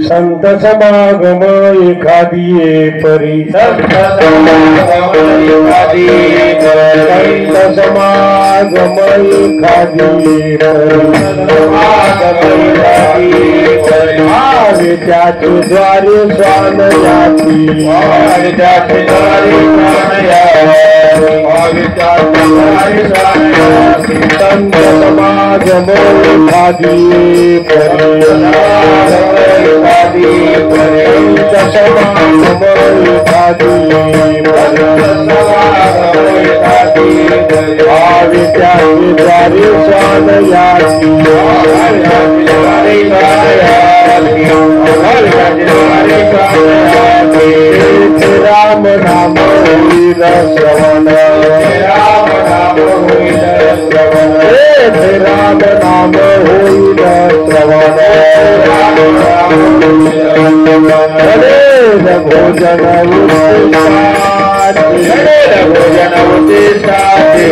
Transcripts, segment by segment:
संत समागम एखादी परी संत समागम एखादी परी त्याचे द्वारे स्वान याती त्याचे द्वारे संत समागम एखादी राम नाम होईल श्रवण राम नाम होईल श्रवण राम नाम होईल श्रवण भोजन भोजन उद्देशाचे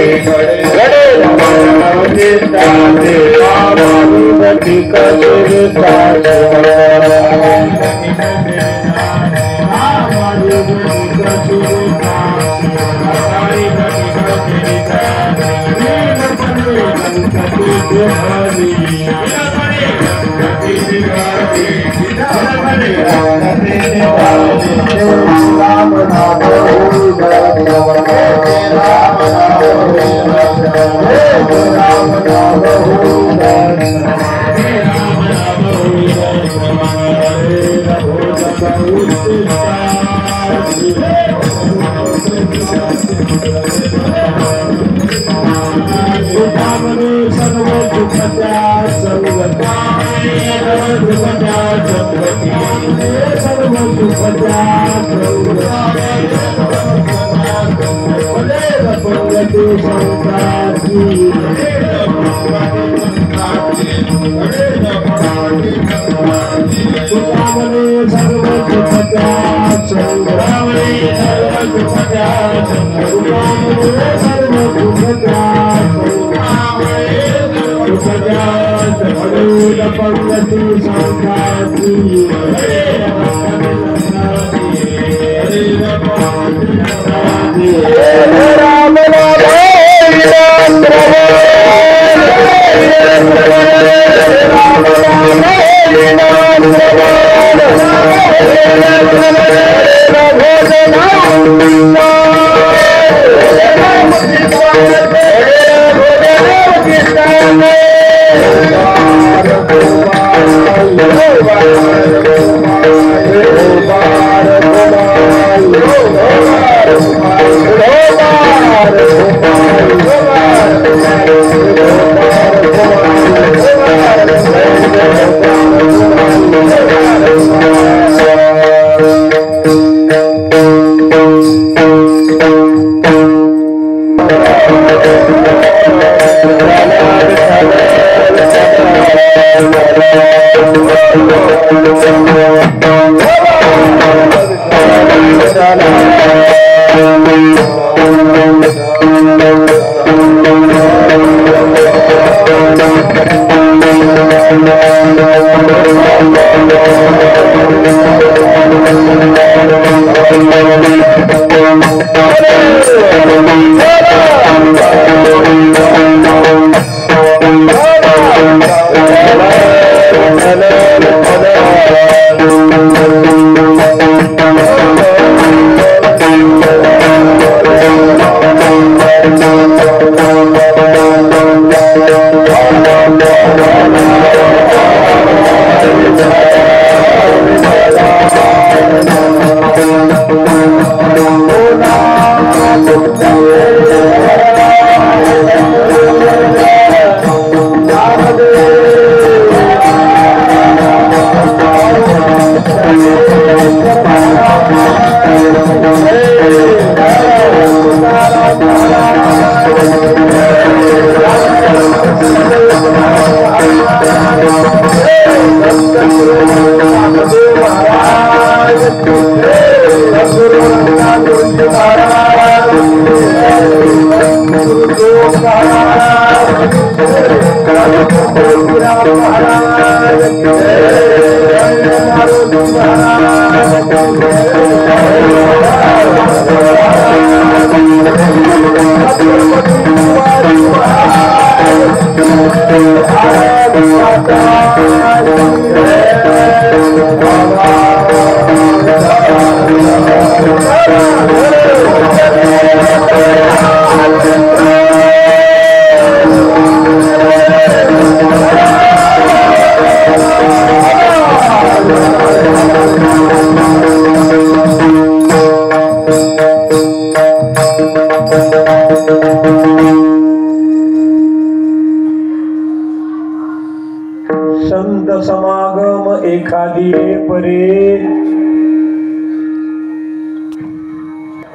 संत समागम एखादी परे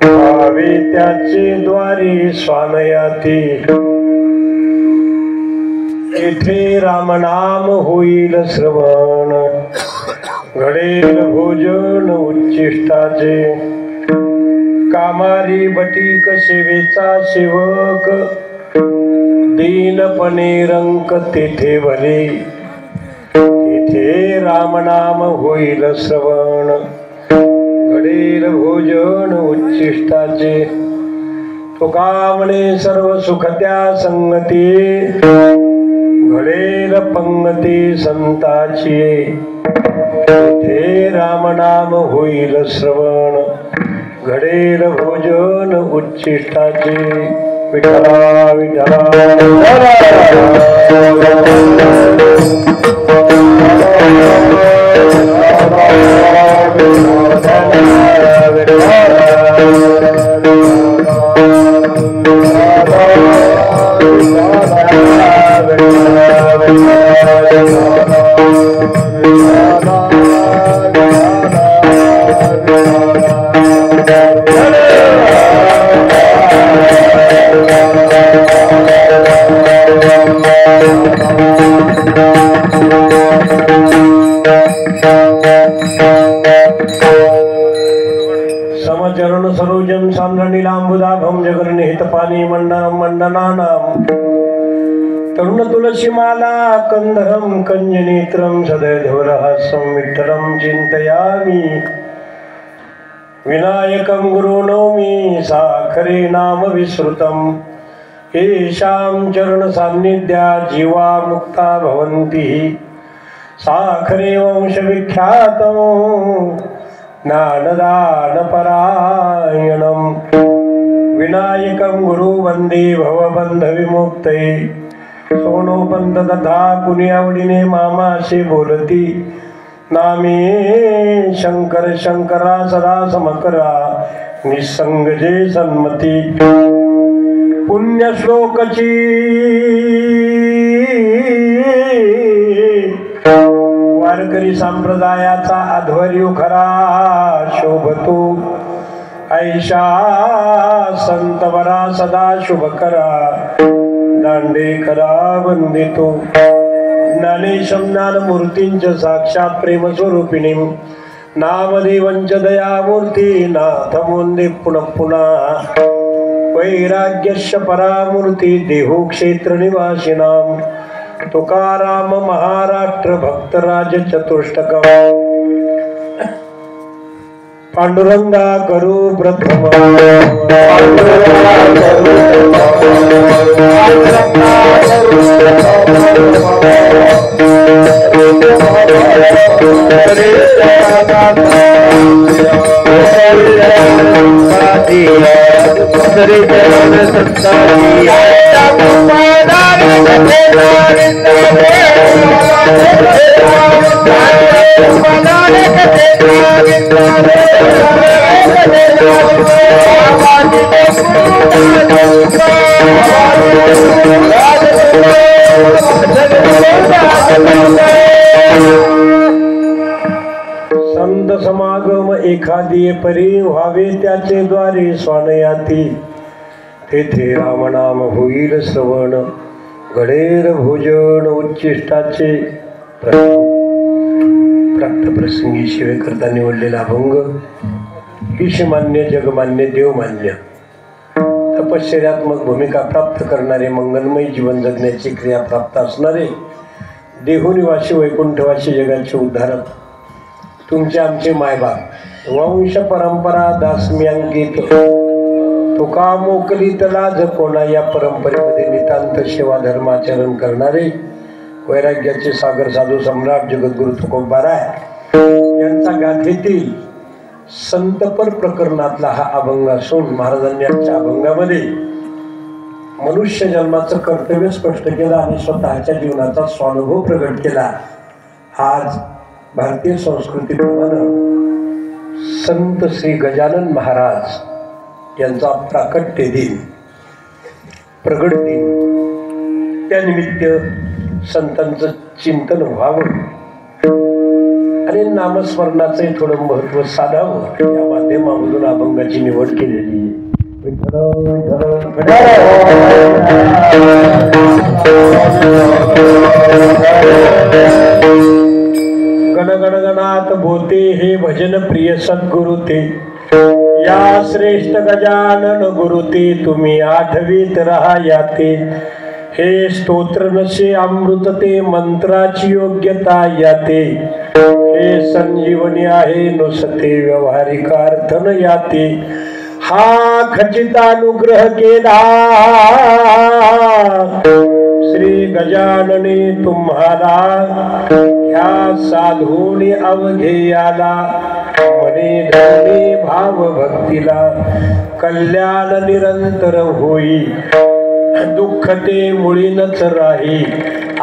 भावे त्याचे द्वारी स्वानयाती येथे रामनाम होईल श्रवण घडेल भोजन उच्चिष्टाचे कामारी बटीक सेवेचा सेवक दीनपणे रंक तेथे भले, तेथे रामनाम होईल श्रवण. घडेल भोजन उच्चिष्टाचे, तुका म्हणे सर्व सुख त्या संगती. घडेल पंगती संताची, तेथे रामनाम होईल श्रवण. घडेल भोजन उच्चिष्टाचे. विठ्ठला विठ्ठला समचरण सरोजम साम्रणीलांबुदाभं जगन्निहित पाणी मंडनम मंडनानां. तरुण तुलसीमाला कंधरम कंजनेत्रम सदैधवरहासं विठ्ठलं चिंतयामि. विनायकं गुरुनौमि साखरे नाम विस्मृतं. येषां चरण सान्निध्या जीवा मुक्ता भवन्ति. साखरे वंश विख्यातं ज्ञानदान परायणं. विनायकं गुरु वंदे भवबंध विमुक्ते. सोनोपंत तथा कुणी आवडीने मामाशी बोलती. नामे शंकर शंकरा सदा समकरा. निसंग जे सन्मती. पुण्य श्लोकची वारकरी संप्रदायाचा अध्वर्यू खरा शोभतो. ऐशा संत वरा सदा शुभ करा. दांडे करा वंदितो. ज्ञानेशं ज्ञानमूर्तींच साक्षात प्रेम स्वरूपिणी. नामदेवंच दयामूर्ती नाथ मोंदे पुनः पुन्हा. वैराग्यस्य परामूर्ती देहू क्षेत्र निवासिनां. तुकाराम महाराष्ट्र भक्तराज चतुष्टकम. पांडुरंगा करू प्रथम. संत समागम एखादी परी व्हावे त्याचे द्वारे स्वानयाती. तेथे रामनाम होईल श्रवण. घडेल भोजन उच्चिष्टाचे. प्राप्त प्रसंगी शिवे करता निवडलेला अभंग ईशमान्य जगमान्य देवमान्य तपश्चर्यात्मक भूमिका प्राप्त करणारे, मंगलमय जीवन जगण्याची क्रिया प्राप्त असणारे, देहनिवासी वैकुंठवासी जगाचे उद्धारक, तुमचे आमचे मायबाप, वंश परंपरा दासमी तुका मोकलीत लाज कोणा या परंपरेमध्ये नितांत सेवा धर्माचरण करणारे वैराग्याचे सागर साधू सम्राट जगद्गुरु तुकोबाराय यांचा गाथेतील संतपर प्रकरणातला हा अभंग असून महाराजांच्या अभंगामध्ये मनुष्य जन्माचं कर्तव्य स्पष्ट केलं आणि स्वतःच्या जीवनाचा स्वानुभव प्रकट केला. आज भारतीय संस्कृतीप्रमाणे संत श्री गजानन महाराज यांचा प्राकट्य दिन, प्रगट दिन, त्यानिमित्त संतांचं चिंतन व्हावं आणि नामस्मरणाचे थोडं महत्व साधावं या माध्यमामधून अभंगाची निवड केलेली आहे. गणगणगणात बोते हे भजन प्रिय सद्गुरु ते. या श्रेष्ठ गजानन गुरु ते तुम्ही आठवीत रहा याते. हे स्तोत्र नसे अमृत ते मंत्राची योग्यता याते, हे संजीवनी आहे नुसते व्यवहारिक अर्थ न याते, हा खचित अनुग्रह केला श्री गजानने तुम्हाला, ह्या साधूने अवधेयाला, मने धने भाव भक्तीला, कल्याण निरंतर होई, दुःख ते मुळीनच राही,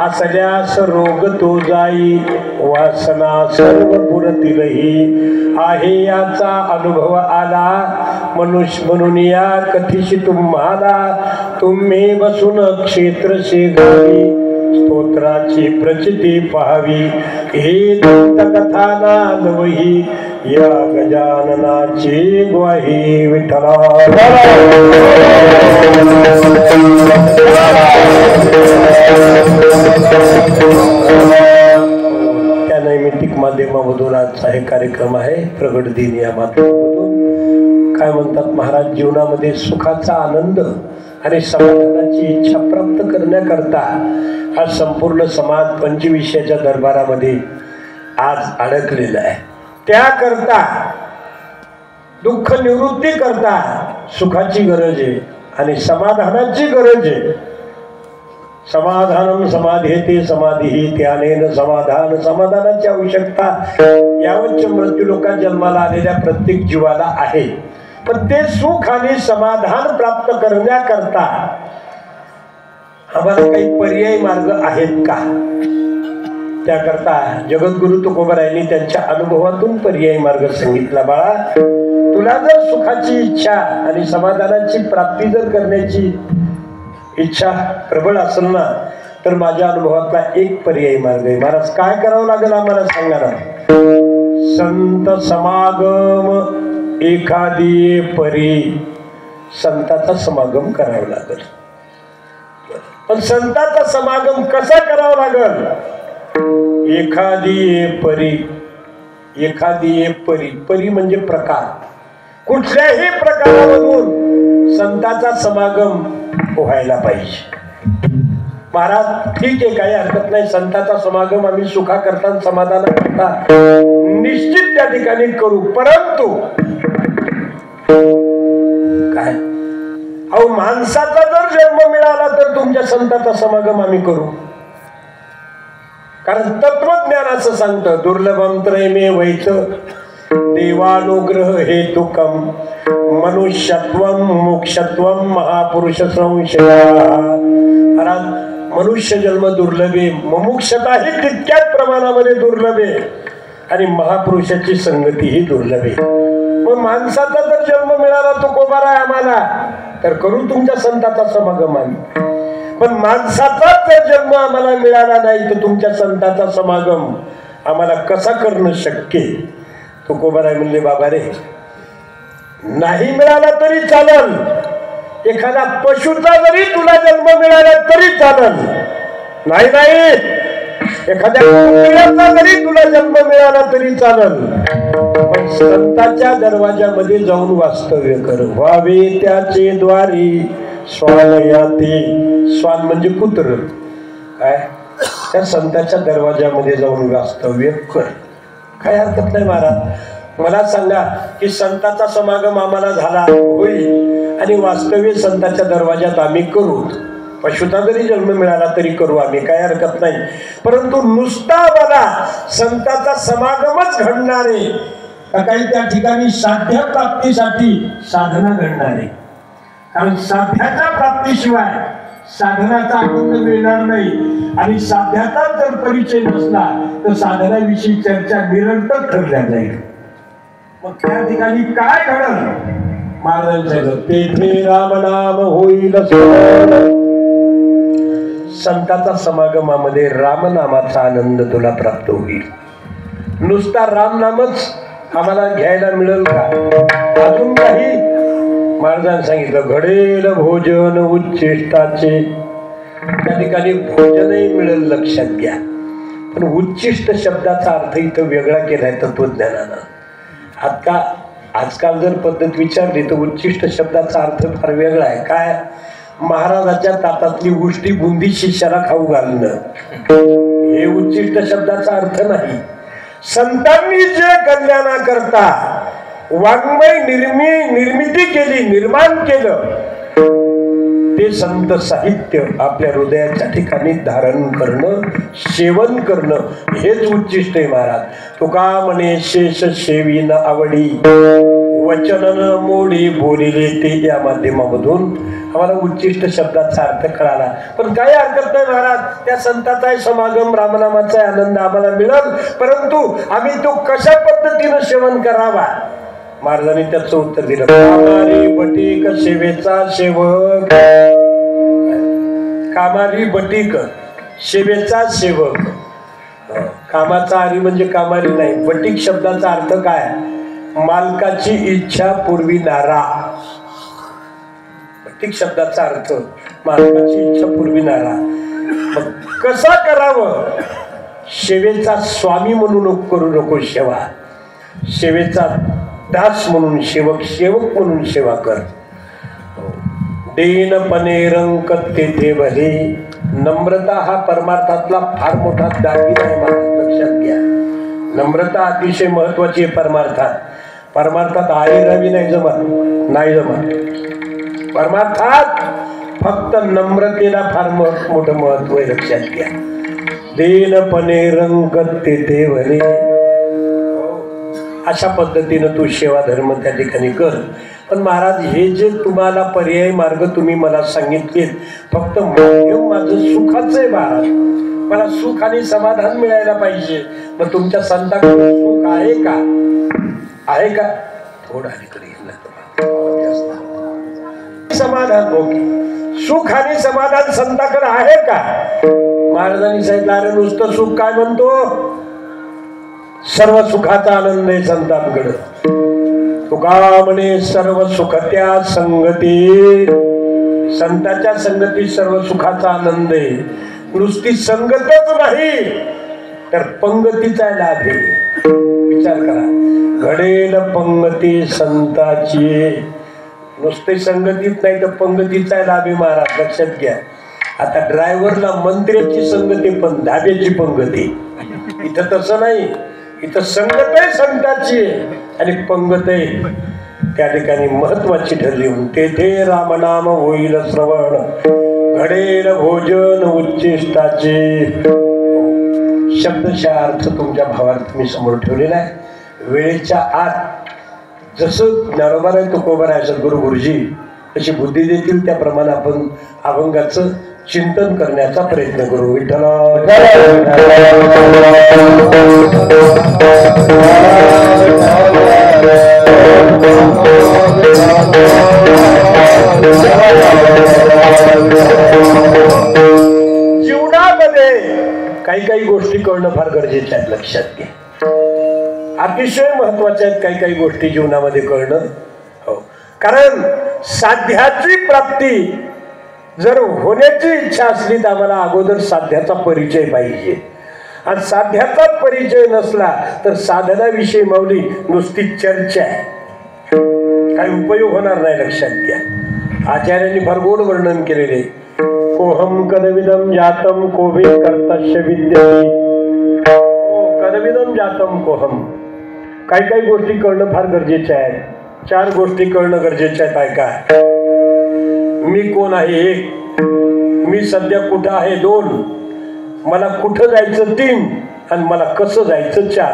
असल्यास रोग तो जाई, वासना सर्व पुरतीलही, आहे याचा अनुभव आला, मनुष्य म्हणून या कथीशी तुम्हाला, तुम्ही बसून क्षेत्र शेगावी, स्तोत्राची प्रचिती पाहावी, हे दंतकथा नादवही, या गजाननाची ग्वाही विठ्ठला. त्या नैमित्तिक माध्यमामधून आजचा हे कार्यक्रम आहे प्रगट दिन या माध्यमामधून. काय म्हणतात महाराज, जीवनामध्ये सुखाचा आनंद आणि समाधानाची इच्छा प्राप्त करण्याकरता हा संपूर्ण समाज पंचविषयाच्या दरबारामध्ये आज अडकलेला आहे. त्याकरता दुःख निवृत्ती करता सुखाची गरज आहे आणि समाधानाची गरज आहे. समाधानम समाधेते समाधी, त्यानेन समाधान, समाधानाची आवश्यकता यावंच मृत्यू लोकांना जन्माला आलेल्या प्रत्येक जीवाला आहे. पण ते सुख आणि समाधान प्राप्त करण्याकरता आम्हाला काही पर्यायी मार्ग आहेत का? त्याकरता जगद्गुरु तुकोबारायांनी त्यांच्या अनुभवातून पर्यायी मार्ग सांगितला. बाळा, तुला जर सुखाची इच्छा आणि समाधानाची प्राप्ती जर करण्याची इच्छा प्रबळ असेल ना, तर माझ्या अनुभवातला एक पर्यायी मार्ग आहे. महाराज, काय करावं लागेल आम्हाला सांगा ना. संत समागम एखादी परी, संतांचा समागम करावा लागेल. पण संतांचा समागम कसा करावा लागेल? एखादी परी, एखादी परी, परी म्हणजे प्रकार, कुठल्याही प्रकारामधून संतांचा समागम व्हायला पाहिजे. महाराज, ठीक आहे, काही हरकत नाही, संतांचा समागम आम्ही सुखा करता समाधान करता निश्चित त्या ठिकाणी करू. परंतु काय, अहो माणसाचा जर जन्म मिळाला तर तुमच्या संतांचा समागम आम्ही करू. कारण तत्वज्ञान असं सांगतं, दुर्लभम त्रयमे वैच देवानुग्रह हेतुकम मनुष्यत्वम मोक्षत्वम महापुरुष संशया. मनुष्य जन्म दुर्लभ आहे, मुमुक्षता ही तितक्याच प्रमाणामध्ये दुर्लभ आहे आणि महापुरुषाची संगती ही दुर्लभ आहे. मग माणसाचा जर जन्म मिळाला तो कोबारा आहे आम्हाला, तर करू तुमच्या संतांचा समागम आम्ही. पण माणसाचा जर जन्म आम्हाला मिळाला नाही तर तुमच्या संतांचा समागम आम्हाला कसा करणं शक्य? तुकोबाराय म्हणले, बाबा रे, नाही मिळाला तरी चालेल, एखादा पशुचा जरी तुला जन्म मिळाला तरी चालेल, नाही एखाद्या कुत्र्याचा जरी तुला जन्म मिळाला तरी चालेल, पण संतांच्या दरवाजामध्ये जाऊन वास्तव्य कर. व्हावे त्याचे द्वारी स्वान याते. स्वान म्हणजे कुत्र. काय, त्या संतांच्या दरवाजामध्ये जाऊन वास्तव्य कर. काय हरकत नाही. महाराज, मला सांगा की संतांचा समागम आम्हाला झाला होईल आणि वास्तव्य संतांच्या दरवाजात आम्ही करू, पशुता जरी जन्म मिळाला तरी करू आम्ही, काय हरकत नाही. परंतु नुसता मला संतांचा समागमच घडणारे, काही त्या ठिकाणी साध्य प्राप्तीसाठी साधना घडणारे. कारण साध्याच्या प्राप्तीशिवाय साधनाचा आनंद मिळणार नाही आणि साध्याचा जर परिचय नसला तर साधनाविषयी चर्चा निरंतर ठरल्या जाईल. मग त्या ठिकाणी काय घडलं? महाराजांचं तेथे रामनाम होईल. संतांचा समागमामध्ये रामनामाचा आनंद तुला प्राप्त होईल. नुसता रामनामच आम्हाला घ्यायला मिळेल का? अजून काही महाराजांनी सांगितलं, घडेल भोजन उच्चिष्टाचे. त्या ठिकाणी भोजनही मिळेल, लक्षात घ्या. पण उच्चिष्ट शब्दाचा अर्थ इथं वेगळा केलाय तत्वज्ञानानं. आजकाल जर पद्धत विचारली तर उच्चिष्ट शब्दाचा अर्थ फार वेगळा आहे. काय? महाराजाच्या ताटातली गोष्टी बुंदी शिष्याला खाऊ घालणं हे उच्चिष्ट शब्दाचा अर्थ नाही. संतांनी जे कल्याणाकरता वाङ्मय निर्मिती केली, निर्माण केलं, ते संत साहित्य आपल्या हृदयाच्या ठिकाणी धारण करणं, सेवन करणं हेच उच्चिष्ट आहे महाराज. तुका म्हणे शेष सेवी न आवडी, वचन न मोडी बोलिले ते, या माध्यमामधून आम्हाला उच्चिष्ट शब्दाचा अर्थ कळाला. पण काही हरकत नाही महाराज, त्या संताचा समागम, रामनामाचा आनंद आम्हाला मिळेल, परंतु आम्ही तो कशा पद्धतीनं सेवन करावा. महाराजांनी त्याचं उत्तर दिलं, कामारी बटीक सेवेचा सेवक. कामारी बटीक सेवेचा सेवक. कामाचा आरी म्हणजे कामारी नाही. बटीक शब्दाचा अर्थ काय? मालकाची इच्छा पुरविणारा. बटीक शब्दाचा अर्थ मालकाची इच्छा पुरविणारा. मग कसा करावं? सेवेचा स्वामी म्हणून करू नको सेवा, सेवेचा दास म्हणून सेवक, सेवक म्हणून सेवा कर. देनपणे रंक तेथे भले. नम्रता हा परमार्थातला फार मोठा दागिना आहे महाराज, लक्षात घ्या. नम्रता अतिशय महत्वाची आहे परमार्थात. परमार्थात आई रवी नाही जमत, नाही जमत. परमार्थात फक्त नम्रतेला फार मोठं महत्व आहे, लक्षात घ्या. देनपणे रंक तेथे भले. अशा पद्धतीनं तू सेवा धर्म त्या ठिकाणी कर. पण महाराज, हे जे तुम्हाला पर्याय मार्ग तुम्ही मला सांगितले, फक्त माध्यम माझं सुखाचं आहे महाराज. मला सुख आणि समाधान मिळायला पाहिजे. मग तुमच्या संतांकडे सुख आहे का? आहे का? थोडं अलीकडे समाधान ओके, सुख आणि समाधान संतांकडे आहे का? महाराजांनी सांगितलं, अरे नुसतं सुख काय म्हणतो, सर्व सुखाचा आनंद आहे संतांकडे. तुका म्हणे सर्व सुखत्या संगती. संतांच्या संगतीत सर्व सुखाचा आनंद आहे. नुसती संगतच नाही तर पंगतीचा लाभ आहे. विचार करा, घडेल पंगती संताची. नुसते संगतीत नाही तर पंगतीचा लाभ आहे महाराज, लक्षात घ्या. आता ड्रायव्हरला मंत्र्याची संगती पण धाब्याची पंगती. इथं तसं नाही, इथं संगत आहे संतांची आणि पंगत आहे त्या ठिकाणी महत्वाची ठरली. तेथे रामनाम होईल श्रवण, घडेल भोजन उच्चिष्टाचे. शब्दशः अर्थ तुमच्या भावार्थ मी समोर ठेवलेला आहे. वेळेच्या आत जसं ज्ञानोबा आहे तुकोबा आहे सद्गुरू गुरुजी अशी बुद्धी देतील त्याप्रमाणे आपण अभंगाचं चिंतन करण्याचा प्रयत्न करू. विठ्ठल जीवनामध्ये काही काही गोष्टी कळणं फार गरजेच्या आहेत, लक्षात घ्या. अतिशय महत्वाच्या आहेत काही काही गोष्टी जीवनामध्ये कळणं. हो, कारण साध्याची प्राप्ती जर होण्याची इच्छा असली तर आम्हाला अगोदर साध्याचा परिचय पाहिजे. आणि साध्याचा परिचय नसला तर साधनाविषयी माऊली नुसती चर्चा आहे, काही उपयोग होणार नाही, लक्षात घ्या. आचार्यांनी फार गोड वर्णन केलेले. कोहम कदविदम जातम कोभे कर्तश्य विद्यते. कदविदम जातम कोहम. काही काही गोष्टी कळणं फार गरजेच्या आहेत. 4 गोष्टी कळणं गरजेच्या आहेत. काय? मी कोण आहे 1, मी सध्या कुठं आहे 2, मला कुठं जायचं 3 आणि मला कसं जायचं 4.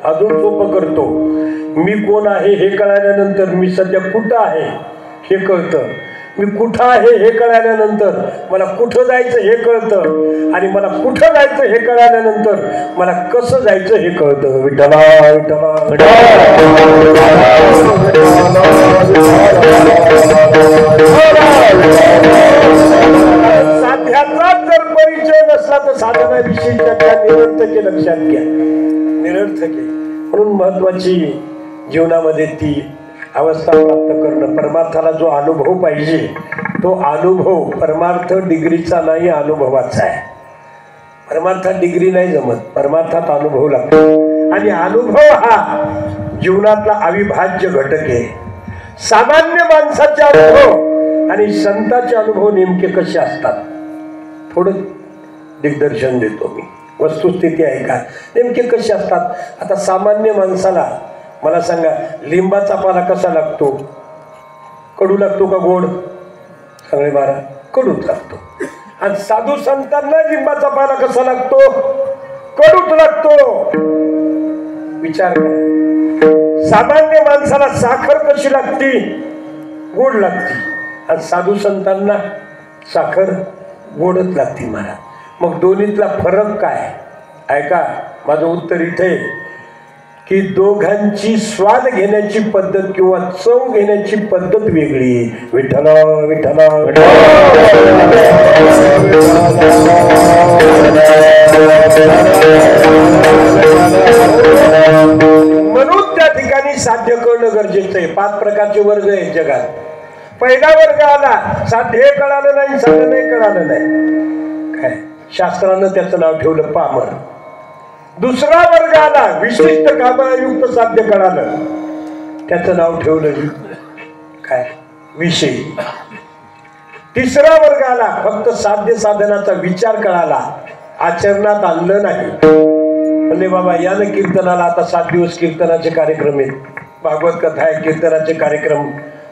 अजून सोपं करतो. मी कोण आहे हे कळाल्यानंतर मी सध्या कुठं आहे हे कळतं. मी कुठं आहे हे कळाल्यानंतर मला कुठं जायचं हे कळतं आणि मला कुठं जायचं हे कळाल्यानंतर मला कसं जायचं हे कळतं. विठ्ठला विठ्ठला साध्याचा जर परिचय नसला तर साधनाविषयी चर्चा निरर्थक आहे, लक्षात घ्या, निरर्थक आहे. म्हणून महत्वाची जीवनामध्ये ती अवस्था प्राप्त करणं. परमार्थाला जो अनुभव पाहिजे तो अनुभव परमार्थ डिग्रीचा नाही, अनुभवाचा आहे. परमार्थात डिग्री नाही जमत, परमार्थात अनुभव लागतो. आणि अनुभव हा जीवनातला अविभाज्य घटक आहे. सामान्य माणसाचे अनुभव आणि संतांचे अनुभव नेमके कसे असतात थोडं दिग्दर्शन देतो मी. वस्तुस्थिती आहे का, नेमके कसे असतात. आता सामान्य माणसाला मला सांगा, लिंबाचा पाला कसा लागतो? कडू लागतो का गोड? सगळे बारा कडूच लागतो. आणि साधू संतांना लिंबाचा पाला कसा लागतो? कडूच लागतो. विचार करा, सामान्य माणसाला साखर कशी लागती? गोड लागती. आणि साधू संतांना साखर गोडच लागती. मला मग दोन्हीतला फरक काय? ऐका, माझं उत्तर इथे की दोघांची स्वाद घेण्याची पद्धत किंवा चव घेण्याची पद्धत वेगळी. विठ्ठल विठ्ठल म्हणून त्या ठिकाणी साध्य करणं गरजेचं आहे. 5 प्रकारचे वर्ग आहेत जगात. पहिला वर्ग आला, साध्य हे कळालं नाही, साध्य नाही कळालं नाही, काय शास्त्रानं त्याचं नाव ठेवलं पामर. दुसरा वर्ग आला, विशिष्ट कामायुक्त साध्य कळालं, त्याचं नाव ठेवलं काय विषय. तिसरा वर्ग आला, फक्त साध्य साधनाचा विचार कळाला, आचरणात आणलं नाही. म्हणजे बाबा या ना कीर्तनाला, आता 7 दिवस कीर्तनाचे कार्यक्रम आहेत, भागवत कथा आहे, कीर्तनाचे कार्यक्रम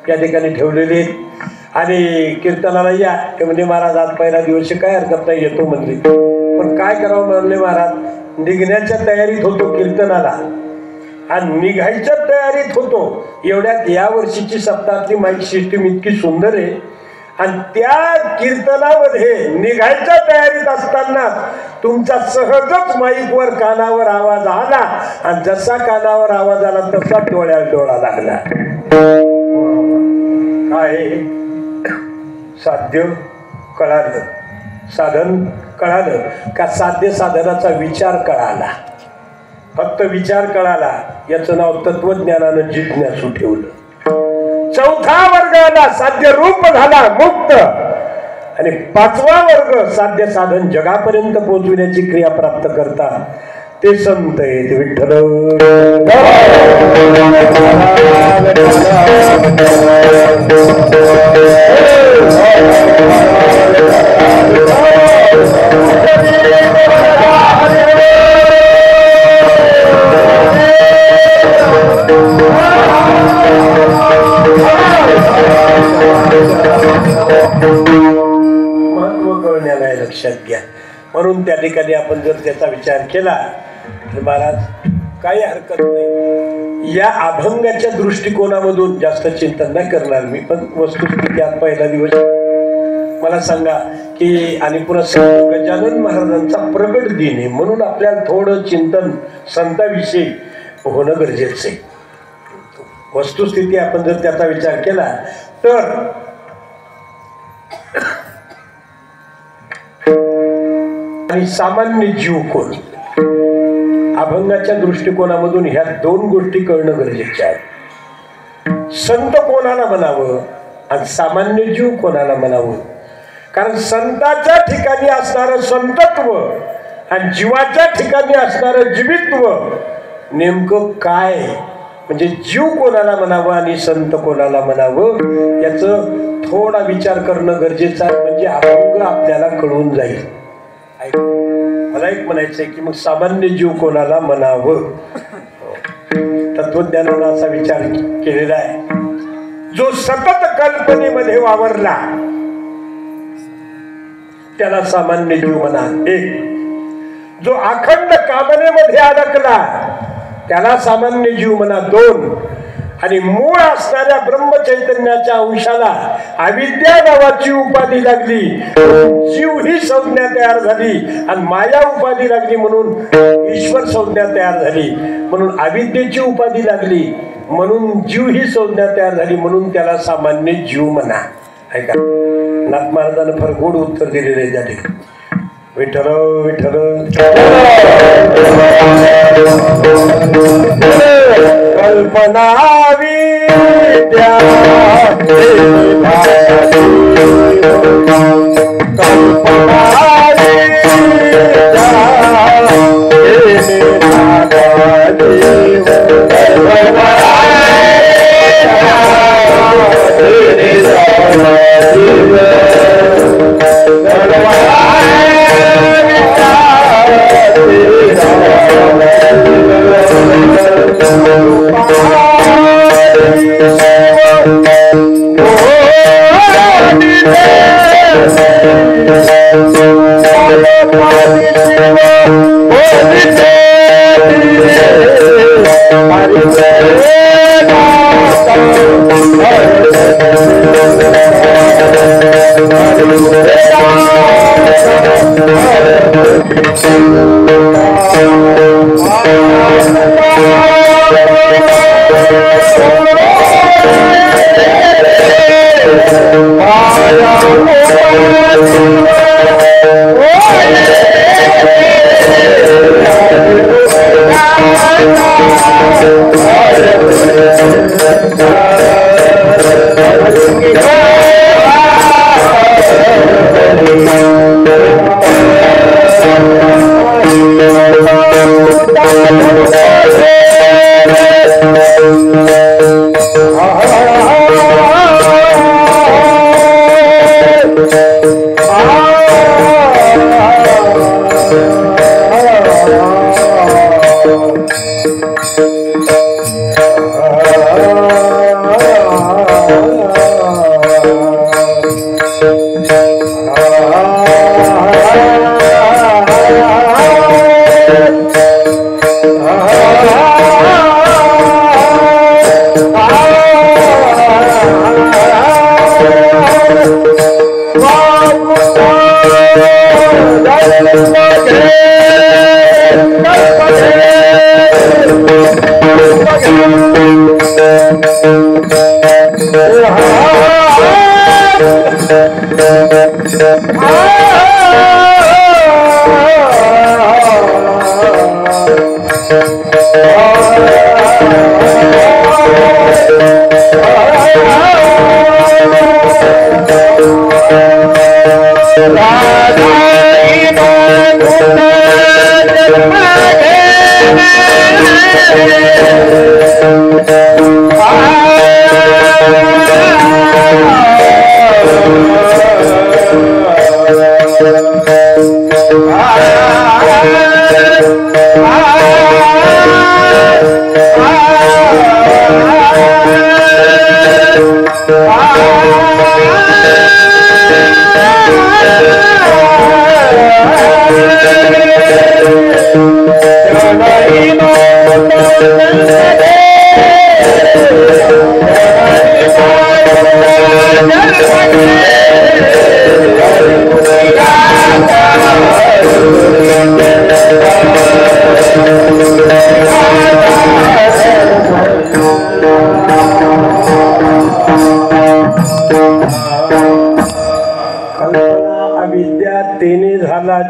या ठिकाणी ठेवलेले आहेत. आणि कीर्तनाला या ते म्हणजे महाराज आज पहिला दिवस काय हरकत नाही येतो म्हणले. पण काय करावं म्हणले महाराज, निघण्याच्या तयारीत होतो कीर्तनाला आणि निघायच्या तयारीत होतो. एवढ्यात या वर्षीची सप्ताहातली माईक सिस्टीम इतकी सुंदर आहे आणि त्या कीर्तनामध्ये निघायच्या तयारीत असताना तुमचा सहजच माईकवर कानावर आवाज आला आणि जसा कानावर आवाज आला तसा डोळ्याला डोळा लागला. काय साध्य कळालं, साधन कळालं का? साध्य साधनाचा विचार कळाला, फक्त विचार कळाला. याचं नाव तत्वज्ञानानं जिज्ञासू ठेवलं. चौथा वर्ग आला, साध्य रूप झाला मुक्त. आणि 5वा वर्ग साध्य साधन जगापर्यंत पोहोचविण्याची क्रिया प्राप्त करता ते संत आहेत. विठ्ठल महत्व कळण्याला लक्षात घ्या. म्हणून त्या ठिकाणी आपण जर त्याचा विचार केला तर महाराज काही हरकत नाही. या अभंगाच्या दृष्टिकोनामधून जास्त चिंतन नाही करणार मी, पण वस्तुस्थिती आज पहिला दिवस मला सांगा की आणि पुन्हा गजानन महाराजांचा प्रगट दिन आहे, म्हणून आपल्याला थोडं चिंतन संतांविषयी होणं गरजेचं आहे. वस्तुस्थिती आपण जर त्याचा विचार केला तर आणि सामान्य जीव कोण, अभंगाच्या दृष्टिकोनामधून ह्या 2 गोष्टी कळणं गरजेच्या आहेत. संत कोणाला म्हणावं आणि सामान्य जीव कोणाला म्हणावं. कारण संताच्या ठिकाणी असणारं संतत्व आणि जीवाच्या ठिकाणी असणारं जीवित्व नेमकं काय, म्हणजे जीव कोणाला म्हणावं आणि संत कोणाला म्हणावं याचं थोडा विचार करणं गरजेचं आहे. म्हणजे अभंग आपल्याला कळून जाईल. मला एक म्हणायचंय की मग सामान्य जीव कोणाला म्हणावं. तत्वज्ञानानं असा विचार केलेला आहे, जो सतत कल्पनेमध्ये वावरला त्याला सामान्य जीव म्हणा. 1. जो अखंड कामनेमध्ये अडकला त्याला सामान्य जीव म्हणा. 2. आणि मूळ असणाऱ्या ब्रह्मचैतन्याच्या अंशाला अविद्या नावाची उपाधी लागली, जीव ही संज्ञा तयार झाली. आणि माया उपाधी लागली म्हणून ईश्वर संज्ञा तयार झाली. म्हणून अविद्येची उपाधी लागली म्हणून जीव ही संज्ञा तयार झाली, म्हणून त्याला सामान्य जीव म्हणा. ऐका, नाथ महाराजांना फार गोड उत्तर दिलेलं आहे त्या ठिकाणी. विठ्ठल विठ्ठल कल्पना विद्या कल्पना विद्या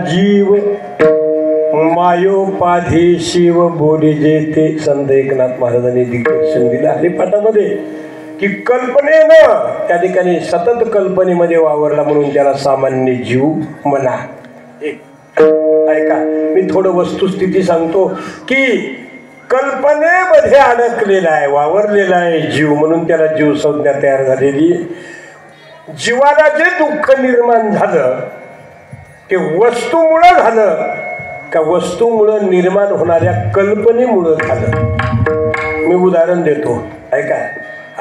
जीव मायोपाधी शिव बोले जे ते संत एकनाथ महाराजांनी दिग्दर्शन दिलं हरिपाठामध्ये की कल्पनेनं त्या ठिकाणी सतत कल्पनेमध्ये वावरला म्हणून त्याला सामान्य जीव म्हणा. एक ऐका मी थोडं वस्तुस्थिती सांगतो की कल्पनेमध्ये अडकलेला आहे वावरलेला आहे जीव म्हणून त्याला जीव संज्ञा तयार झालेली. जीवाला जे दुःख निर्माण झालं ते वस्तूमुळं झालं का वस्तूमुळं निर्माण होणाऱ्या कल्पनेमुळं झालं. मी उदाहरण देतो ऐका.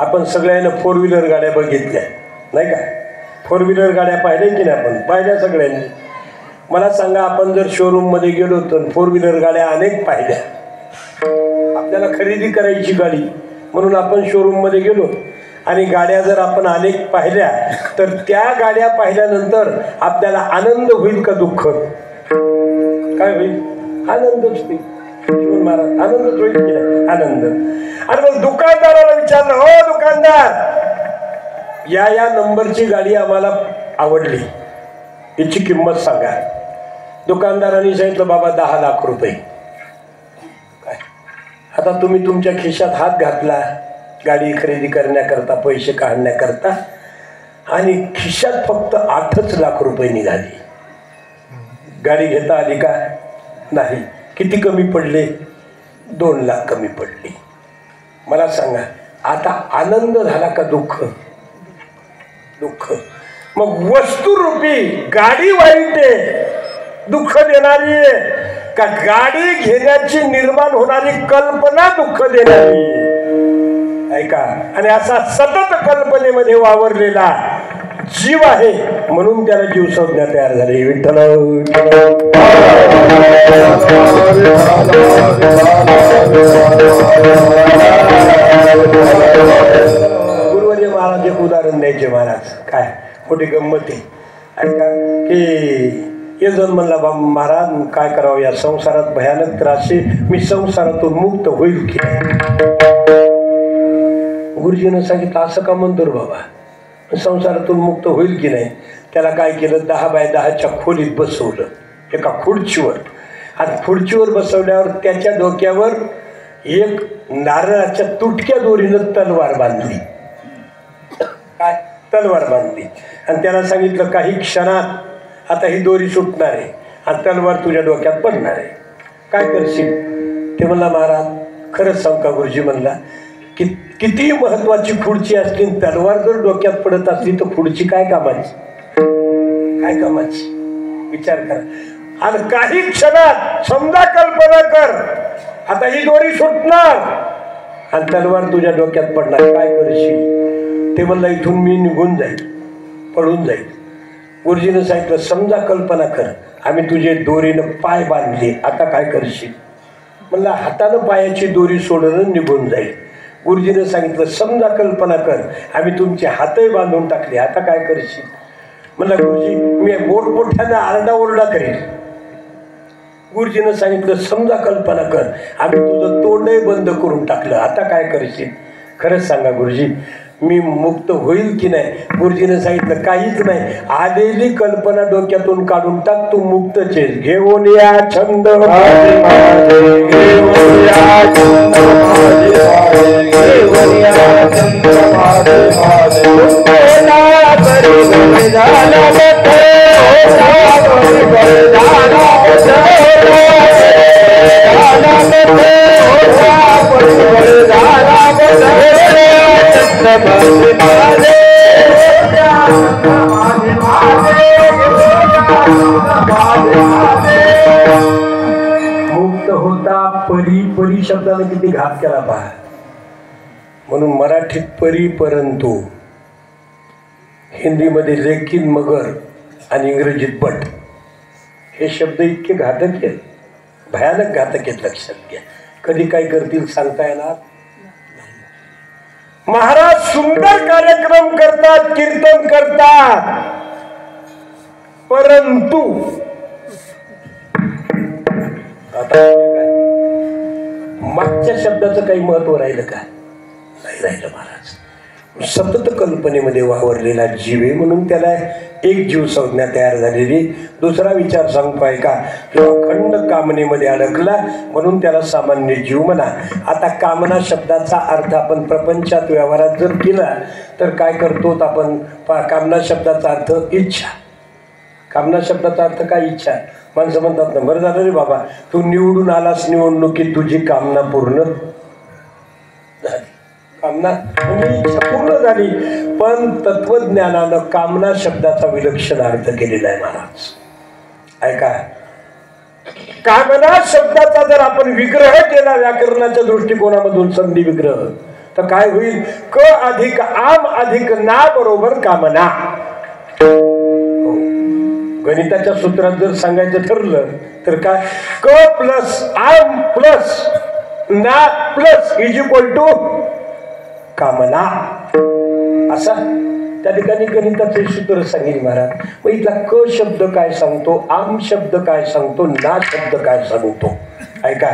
आपण सगळ्यांना फोर व्हीलर गाड्या बघितल्या नाही का. फोर व्हीलर गाड्या पाहिल्या की नाही आपण पाहिल्या सगळ्यांनी. मला सांगा आपण जर शोरूममध्ये गेलो तर फोर व्हीलर गाड्या अनेक पाहिल्या. आपल्याला खरेदी करायची गाडी म्हणून आपण शोरूममध्ये गेलो आणि गाड्या जर आपण अनेक पाहिल्या तर त्या गाड्या पाहिल्यानंतर आपल्याला आनंद होईल का दुःख? काय होईल? आनंदच होईल. शिवण महाराज आनंदच होईल की नाही? आनंद. आणि मग दुकानदाराला विचारलं हो दुकानदार या नंबरची गाडी आम्हाला आवडली याची किंमत सांगा. दुकानदारांनी सांगितलं बाबा 10 लाख रुपये. काय आता तुम्ही तुमच्या खिशात हात घातला गाडी खरेदी करण्याकरता पैसे काढण्याकरता आणि खिशात फक्त 8 लाख रुपये निघाली. गाडी घेता आली का? नाही. किती कमी पडले? 2 लाख कमी पडले. मला सांगा आता आनंद झाला का दुःख? दुःख. मग वस्तुरूपी गाडी वाईट आहे, दुःख देणारी आहे का गाडी घेण्याची निर्माण होणारी कल्पना दुःख देणारी आहे? ऐका, आणि असा सतत कल्पनेमध्ये वावरलेला जीव आहे म्हणून त्याला जीव संज्ञा तयार झाली. विठ्ठल गुरुवर्य महाराज एक उदाहरण द्यायचे. महाराज काय मोठी गंमत आहे. ऐका की ये जण म्हणला, बा महाराज काय करावं, या संसारात भयानक त्रास आहे, मी संसारातून मुक्त होईल की? गुरुजीनं सांगितलं असं का म्हणतो रे बाबा, संसारातून मुक्त होईल की नाही? त्याला काय केलं, 10 बाय 10च्या खोलीत बसवलं एका खुर्चीवर, आणि खुर्चीवर बसवल्यावर त्याच्या डोक्यावर एक नारळाच्या तुटक्या दोरीनं तलवार बांधली. काय तलवार बांधली, आणि त्याला सांगितलं काही क्षणात आता ही दोरी सुटणार आहे आणि तलवार तुझ्या डोक्यात पडणार आहे, काय करशील? ते म्हणला, महाराज खरंच सांग का गुरुजी, म्हणला की किती महत्वाची खुर्ची असली, तलवार जर डोक्यात पडत असली तर खुर्ची काय कामाची? काय कामाची? विचार करा. आणि काही क्षणात समजा कल्पना कर, आता ही दोरी सुटणार आणि तलवार तुझ्या डोक्यात पडणार, काय करशील? ते म्हणला, इथून मी निघून जाईल, पळून जाईल. गुरुजीनं सांगितलं, समजा कल्पना कर, आम्ही तुझे दोरीनं पाय बांधले, आता काय करशील? म्हणला, हातानं पायाची दोरी सोडून निघून जाईल. गुरुजीनं सांगितलं, समजा कल्पना कर, आम्ही तुमचे हातही बांधून टाकले, आता काय करशील? म्हणला, गुरुजी मी मोठमोठ्यानं आरडाओरडा करेल. गुरुजीनं सांगितलं, समजा कल्पना कर, आम्ही तुझं तोंडही बंद करून टाकलं, आता काय करशील? खरंच सांगा गुरुजी, मी मुक्त होईल की नाही? गुरुजीने सांगितलं, काहीच नाही, आलेली कल्पना डोक्यातून काढून टाक, तू मुक्तच आहेस. घेऊन या छंद मुक्त होता. परी परी शब्दाने किती घात केला पहा. म्हणून मराठीत परी परंतु, हिंदीमध्ये लेकिन मगर आणि इंग्रजीत बट, हे शब्द इतके घातक आहेत, भयानक घातक आहेत. लक्षात घ्या, कधी काय करतील सांगता येणार. महाराज सुंदर कार्यक्रम करतात, कीर्तन करतात, परंतु आता मागच्या शब्दाचं काही महत्व राहिलं का? नाही राहिलं. महाराज सतत कल्पनेमध्ये वावरलेला जीव आहे म्हणून त्याला एक जीव संज्ञा तयार झालेली. दुसरा विचार सांगतो ऐका, अखंड कामनेमध्ये अडकला म्हणून त्याला सामान्य जीव म्हणा. आता कामना शब्दाचा अर्थ आपण प्रपंचात व्यवहारात जर केला तर काय करतो आपण? कामना शब्दाचा अर्थ इच्छा. कामना शब्दाचा अर्थ काय? इच्छा. माणसं म्हणतात ना, बरं झालं रे बाबा तू निवडून आलास निवडणुकीत, तुझी कामना पूर्ण झाली. कामना म्हणजे इच्छा पूर्ण झाली. पण तत्वज्ञानानं कामना शब्दाचा विलक्षण अर्थ केलेला आहे महाराज. ऐका, कामना शब्दाचा जर आपण विग्रह केला व्याकरणाच्या दृष्टिकोनामधून, संधी विग्रह, तर काय होईल? क अधिक आम अधिक ना बरोबर कामना. गणिताच्या सूत्रात जर सांगायचं ठरलं तर काय? क प्लस आम प्लस ना प्लस इज इक्वल टू कामना. असा त्या ठिकाणी गणिताचे सूत्र सांगितले महाराज. मग इथला क शब्द काय सांगतो, आम शब्द काय सांगतो, ना शब्द काय सांगतो? ऐका,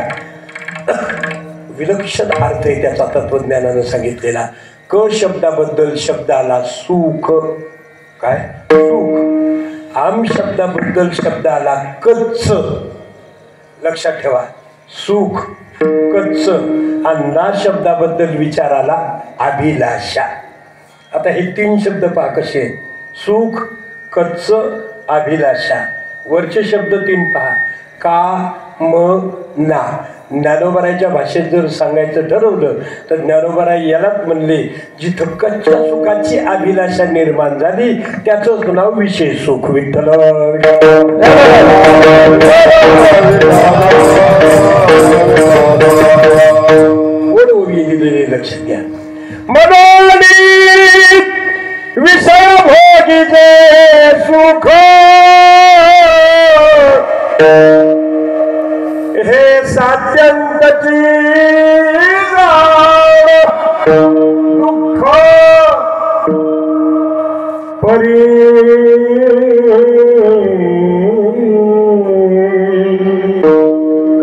विलक्षण अर्थ आहे त्याचा तत्वज्ञानानं सांगितलेला. क शब्दाबद्दल शब्द आला सुख. काय? सुख. आम शब्दाबद्दल शब्द आला कच्च. लक्षात ठेवा, सुख कच्च. आणि ना शब्दाबद्दल विचार आला अभिलाषा. आता हे 3 शब्द पहा कसे आहेत. सुख, कच्च, अभिलाषा. वरचे शब्द 3 पहा, का म ना. ज्ञानोबराच्या भाषेत जर सांगायचं ठरवलं तर ज्ञानोबराय यालाच म्हणले, जिथं कच्च्या सुखाची अभिलाषा निर्माण झाली त्याचंच नाव विशेष सुख. विठ्ठल ओढी दिलेले लक्षात घ्या. मनोनी विषय भोगीचे सुख हे सात्यंतची दुःख परी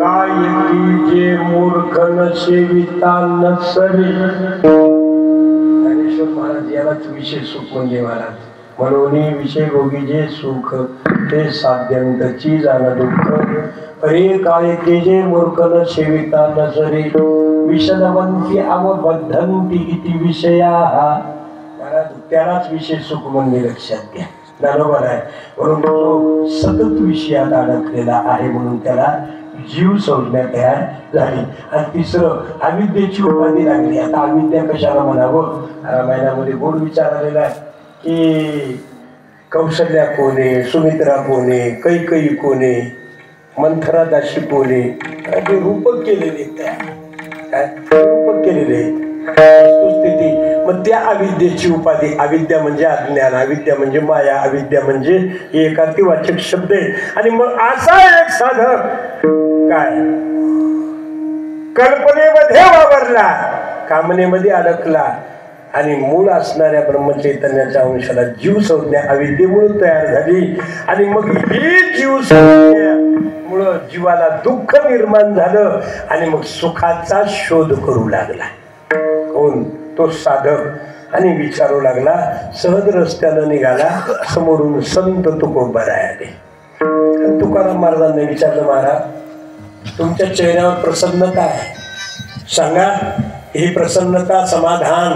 गायकी जे मूर्ख न सेविता नसरी. ज्ञानेश्वर महाराज यालाच विशेष सुख म्हणजे महाराज. म्हणून विषय भोगी जे सुख ते साध्यंतची जाण दुःख अरे काय ते जे मूर्ख न सेविता नसरी विषदवंती अवबद्धंती इति विषया. महाराज त्यालाच विशेष सुख म्हणजे लक्षात घ्या. बरोबर आहे. म्हणून तो सतत विषयात अडकलेला आहे म्हणून त्याला जीव संज्ञा तयार झाली. आणि तिसरं अविद्येची उपाधी लागली. आता अविद्या कशाला म्हणावं. रामायणामध्ये गोड विचार आलेला आहे की कौशल्या कोणे, सुमित्रा कोणे, कैकई कोणे, मंथरा दाशी कोणे, ते रूपक केलेले काय रूपक केलेले वस्तुस्थिती. मग त्या अविद्येची उपाधी. अविद्या म्हणजे अज्ञान, अविद्या म्हणजे माया, अविद्या म्हणजे एकार्थीवाचक शब्द आहे. आणि मग असा एक साधक काय कल्पनेमध्ये वावरला, कामनेमध्ये अडकला आणि मूळ असणाऱ्या ब्रह्मचैतन्याच्या अंशाला जीव संज्ञा अविद्येमुळे तयार झाली. आणि मग ही जीव संज्ञामुळं जीवाला दुःख निर्माण झालं आणि मग सुखाचा शोध करू लागला. कोण तो साधक. आणि विचारू लागला. सहज रस्त्यानं निघाला. समोरून संत तुकोबाराय आले. तुकाराम महाराजांनी विचारलं, महाराज तुमच्या चेहऱ्यावर प्रसन्नता आहे, सांगा ही प्रसन्नता, समाधान,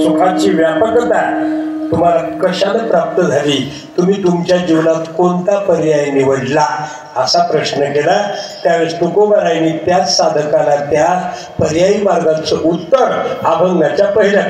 सुखाची व्यापकता तुम्हाला कशाने प्राप्त झाली, तुम्ही तुमच्या जीवनात कोणता पर्याय निवडला, असा प्रश्न केला. त्यावेळेस तुकोबारायांनी त्याच साधकाला त्या पर्यायी मार्गाचं उत्तर अभंगाच्या पहिल्या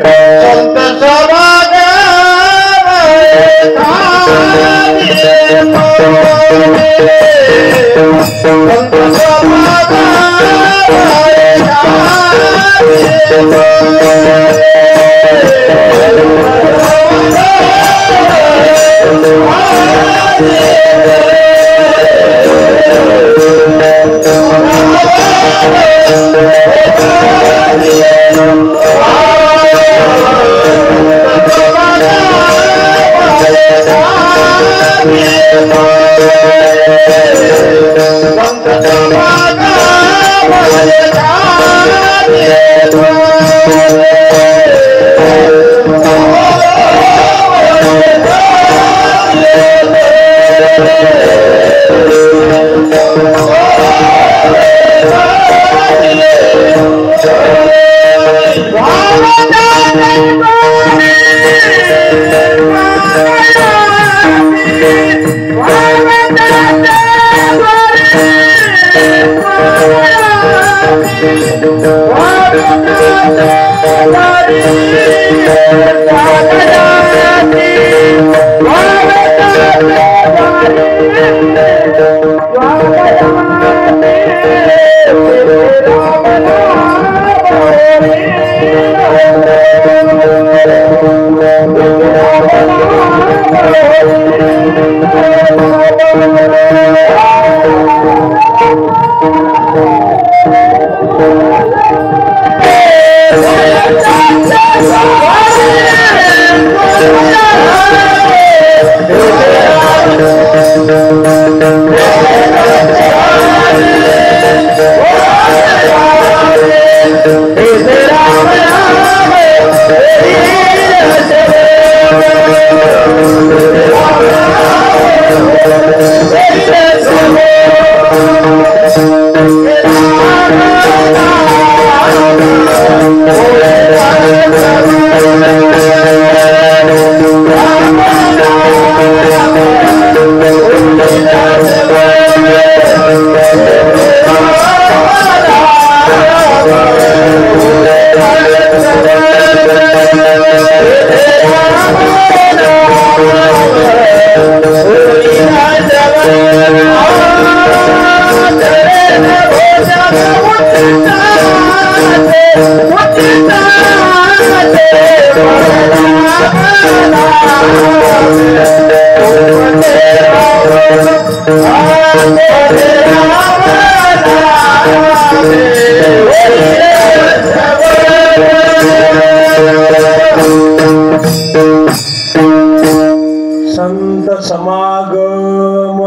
संत समागम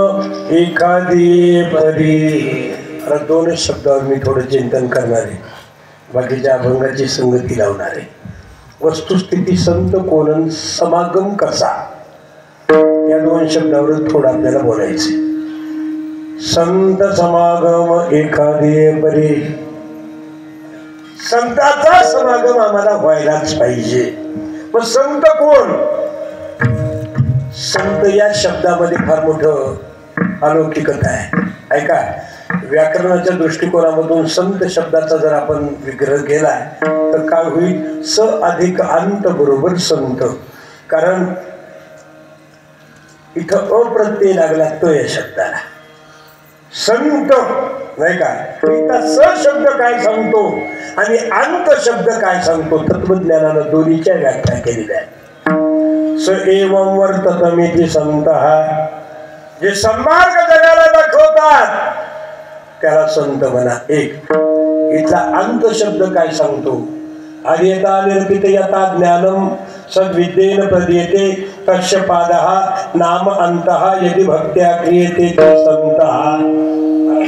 एखादी परी. दोनच शब्दावर मी थोडं चिंतन करणार आहे, बाकीच्या अभंगाची संगती लावणार आहे. वस्तुस्थिती संत कोण, समागम कसा, या दोन शब्दावर थोडं आपल्याला बोलायचे. संत समागम एखादी परी. संतांचा समागम आम्हाला व्हायलाच पाहिजे. पण संत कोण? संत या शब्दामध्ये फार मोठं अलौकिकता आहे. ऐका, व्याकरणाच्या दृष्टिकोनामधून संत शब्दाचा जर आपण विग्रह केला तर काय होईल? स अधिक अंत बरोबर संत. कारण इथं अप्रत्यय लागला तो या शब्दाला. संत नाही का, इथं स शब्द काय सांगतो आणि अंत शब्द काय सांगतो, तत्वज्ञानानं दोन्हीच्या व्याख्या केलेल्या आहेत. स एवं वर्ततमिति संतः, जे सन्मार्ग जगाला दाखवतात त्याला संत म्हणा. एक इथला अंत शब्द काय सांगतो? आर्यता निर्पित यथा ज्ञानम सद्विद्येन प्रदीयते तस्य पादः नाम अंतः यदि भक्त्या क्रियते संतः.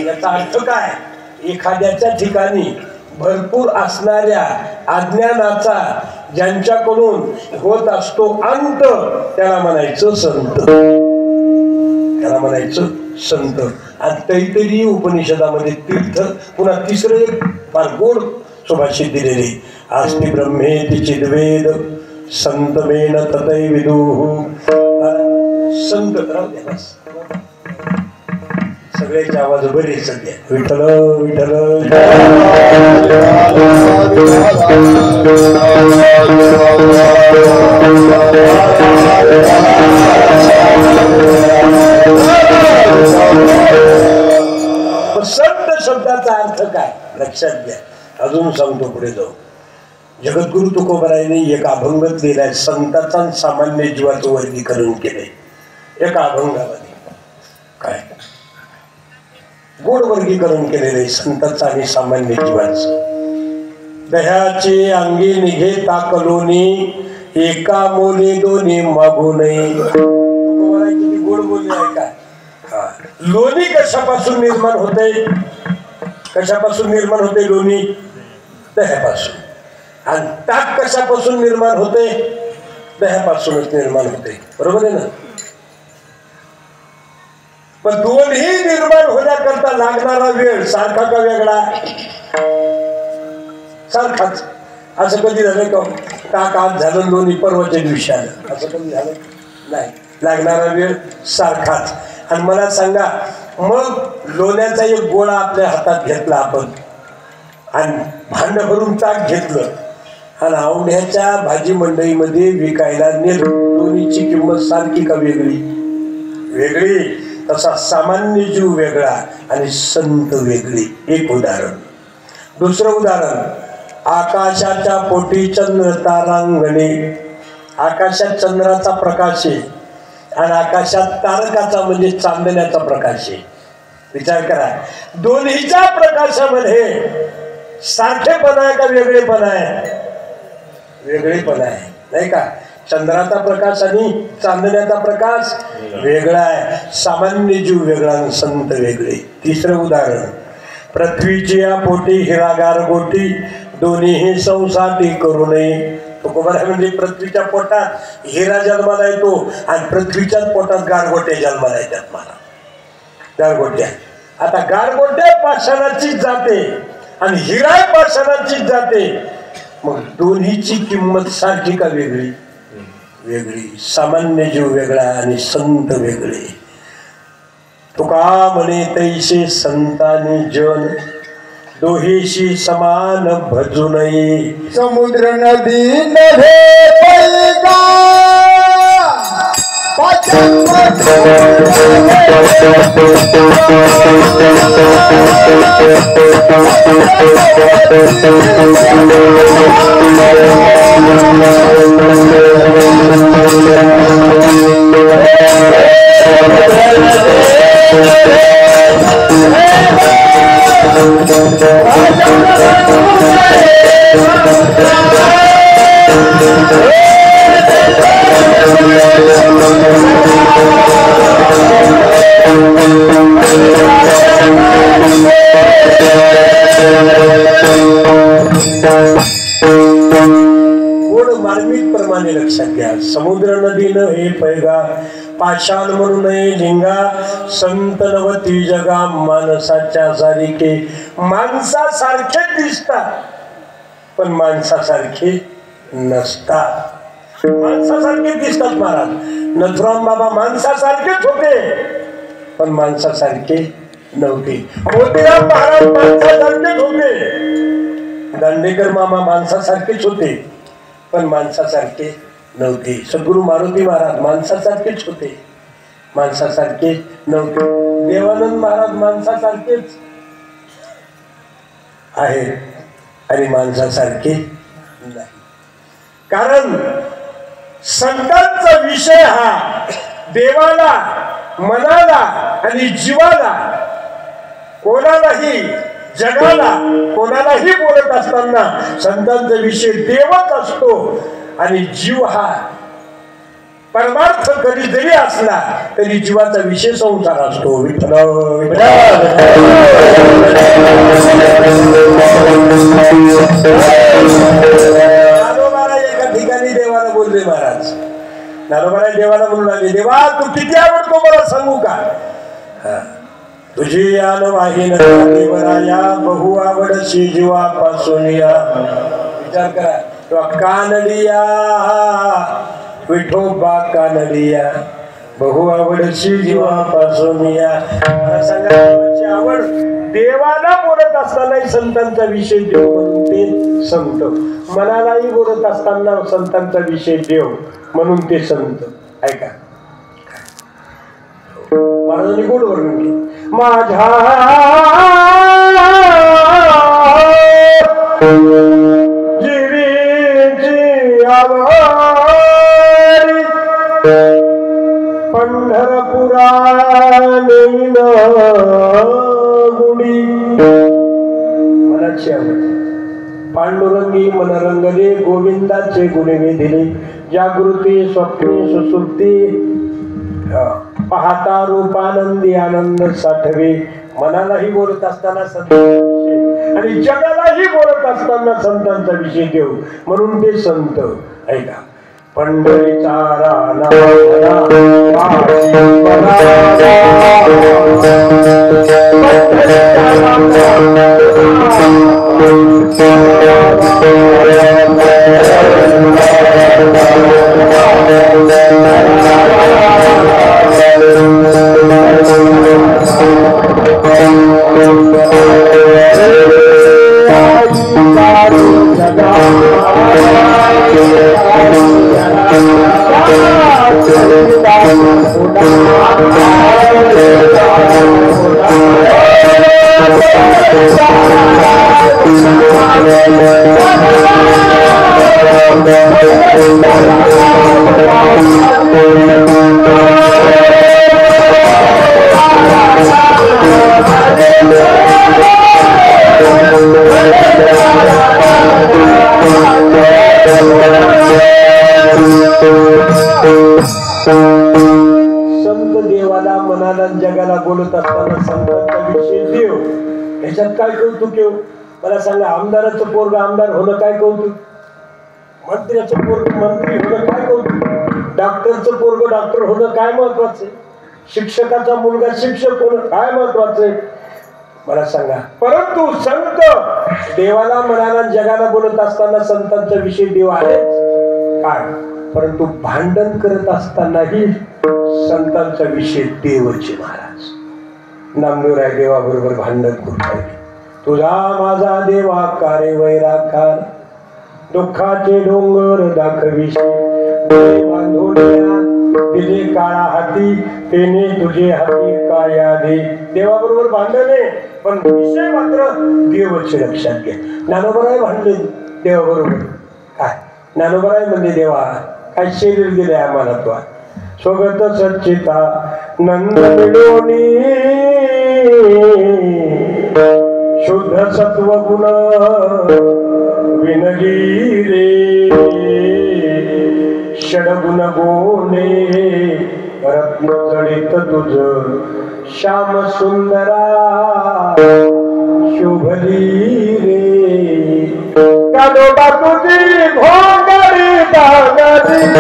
याचा अर्थ काय? एखाद्याच्या ठिकाणी भरपूर असणाऱ्या अज्ञानाचा ज्यांच्याकडून होत असतो अंत, त्याला म्हणायचं संत. त्याला म्हणायचं संत. आणि तैतरी उपनिषदामध्ये तीर्थ पुन्हा तिसरं एक फार गोड सुभाषित दिलेले, आस्ति ब्रह्मेति चिद्वेद संतमेन ततै विदुः. संत राहू द्या, सगळ्याचे आवाज बरे सध्या. विठ्ठल विठ्ठल. संत शब्दाचा अर्थ काय लक्षात घ्या. अजून सांगतो, पुढे जाऊ. जगद्गुरु तुकोबारायांनी एक अभंग लिहिलाय, संतांचा सामान्य जीवाचं वर्गीकरण केलंय एका अभंगामध्ये. काय गोड वर्गीकरण केलेलं आहे संतांचं आणि सामान्य जीवाचं. दह्याचे अंगी निघे ताकलोनी, एका मोले दोन्ही मागू नये. गोड बोलले आहे का? लोणी कशापासून निर्माण होते? कशापासून निर्माण होते लोणी? दह्यापासून. आणि ताक कशापासून निर्माण होते? दह्यापासूनच निर्माण होते. बरोबर आहे ना? पण दोन्ही निर्माण होण्याकरता लागणारा वेळ सारखा का वेगळा? सारखाच. असं कधी झालं का ताक आज झालं, लोणी परवाच्या दिवशी आलं, असं कधी झालं नाही. लागणारा वेळ सारखाच. आणि मला सांगा, मग लोण्याचा एक गोळा आपल्या हातात घेतला आपण आणि भांड भरून ताक घेतलं आणि आवड्याच्या भाजी मंडईमध्ये विकायला नेलं, लोणीची किंमत सारखी का वेगळी? वेगळी. तसा सामान्य जीव वेगळा आणि संत वेगळी. एक उदाहरण. दुसरं उदाहरण, आकाशाच्या पोटी चंद्र तारांगणे. आकाशात चंद्राचा प्रकाश आहे आणि आकाशात तारकाचा म्हणजे चांदण्याचा प्रकाश आहे. विचार करा, दोन्हीच्या प्रकाशामध्ये सारखेपणा आहे का वेगळेपणा आहे? वेगळेपणा आहे नाही का? चंद्राचा प्रकाश आणि चांदण्याचा प्रकाश वेगळा आहे. सामान्य जीव वेगळा आणि संत वेगळे. तिसरं उदाहरण, पृथ्वीची या पोटी हिरागार गोटी, दोन्हीही संसाटी करू नये. तुकोबाराय म्हणजे पृथ्वीच्या पोटात हिरा जन्माला येतो आणि पृथ्वीच्याच पोटात गारगोटे जन्माला येतात. मला गारगोट्या, आता गारगोट्या पाषाणाचीच जाते आणि हिरा पाषाणाचीच जाते. मग दोन्हीची किंमत सारखी का वेगळी? वेगळी. सामान्य जीव वेगळा आणि संत वेगळे. तुका म्हणे तैसे संतांनी जन, दोहीशी समान भजू नये. समुद्र नदी नभे पैका, पाचन समुद्र नदीनं हे पैगा पाषाण म्हणू नये लिंगा संत नवती जगा माणसाच्या सारिखे माणसासारखे दिसतात पण माणसासारखे नसतात माणसासारखे दिसतात महाराज नथुराम बाबा माणसासारखेच होते पण माणसासारखे नव्हते मोतीराम महाराज माणसासारखेच होते दांडेकर मामा माणसासारखेच होते पण माणसासारखे नव्हते सद्गुरू मारुती महाराज माणसासारखेच होते माणसासारखे नव्हते देवानंद महाराज माणसासारखेच आहेत आणि माणसासारखे नाही कारण संतांचा विषय हा देवाला मनाला आणि जीवाला कोणालाही जगाला कोणालाही बोलत असताना संतांचा विषय देवच असतो आणि जीव हा परमार्थ कधी जरी असला तरी जीवाचा विषय संसार असतो विठ्ठल नारोबाला एका ठिकाणी देवाला बोलले महाराज नारोबाला देवाला म्हणून लागले देवा तू किती आवडतो मला सांगू का तुझी आनवाही देवराया बहु आवडशी जीवापासून या विचार करा तो कानडिया विठोबा कानडिया बहु आवडशी जीवापासून या सांगायची आवड देवाला बोलत असतानाही संतांचा विषय देव म्हणून ते संत मनालाही बोलत असताना संतांचा विषय देव म्हणून ते संत ऐका महाराजांनी गोड वर्णन केले माझ्या जीवीची आवडी पंढरपुरा नेईन गुडी मनाची आवड पांडुरंगी मनरंगले गोविंदाचे गुणवे दिले जागृती स्वप्ने सुसुप्ती पाहता रूपानंदी आनंद साठवे मनालाही बोलत असताना संत आणि जगालाही बोलत असताना संतांचा विषय देव म्हणून ते संत ऐका पंढरीचा राणा संत देवाला मनाला जगाला बोलत असताना संतांचा विषय देव ह्याच्यात काय कौतुक येऊ मला सांगा आमदाराचं पोरग आमदार होणं काय कौतुक मंत्र्याचं पोरग मंत्री होणं काय कौतुक डॉक्टरचं पोरग डॉक्टर होणं काय महत्वाचं शिक्षकाचा मुलगा शिक्षक होणं काय महत्वाचं मला सांगा परंतु संत देवाला मनाला जगाला बोलत असताना संतांचा विषय देव आहेच काय परंतु भांडण करत असतानाही संतांचा विषय देवचे महाराज नामदेवराय देवाबरोबर भांडण करून राहिले तुझा माझा देवा कारे वैराकार दुःखाचे डोंगर दाखविशी बांधोलिया दिले काळा हाती तेने तुझे हाती काय आधी देवाबरोबर भांडण आहे पण विषय मात्र देवाचे लक्षात घे ज्ञानोबराय भांडले देवाबरोबर काय ज्ञानोबराय म्हणजे देवा काय शरीर दिले आम्हाला तो स्वगत सच्चिता नंद मिळवणी शुद्ध सत्व गुण विनगिरे षडगुण गोने रत्न जडित तुझ श्याम सुंदरा शुभली रे कानोबा तुझी भोंगरी दागरी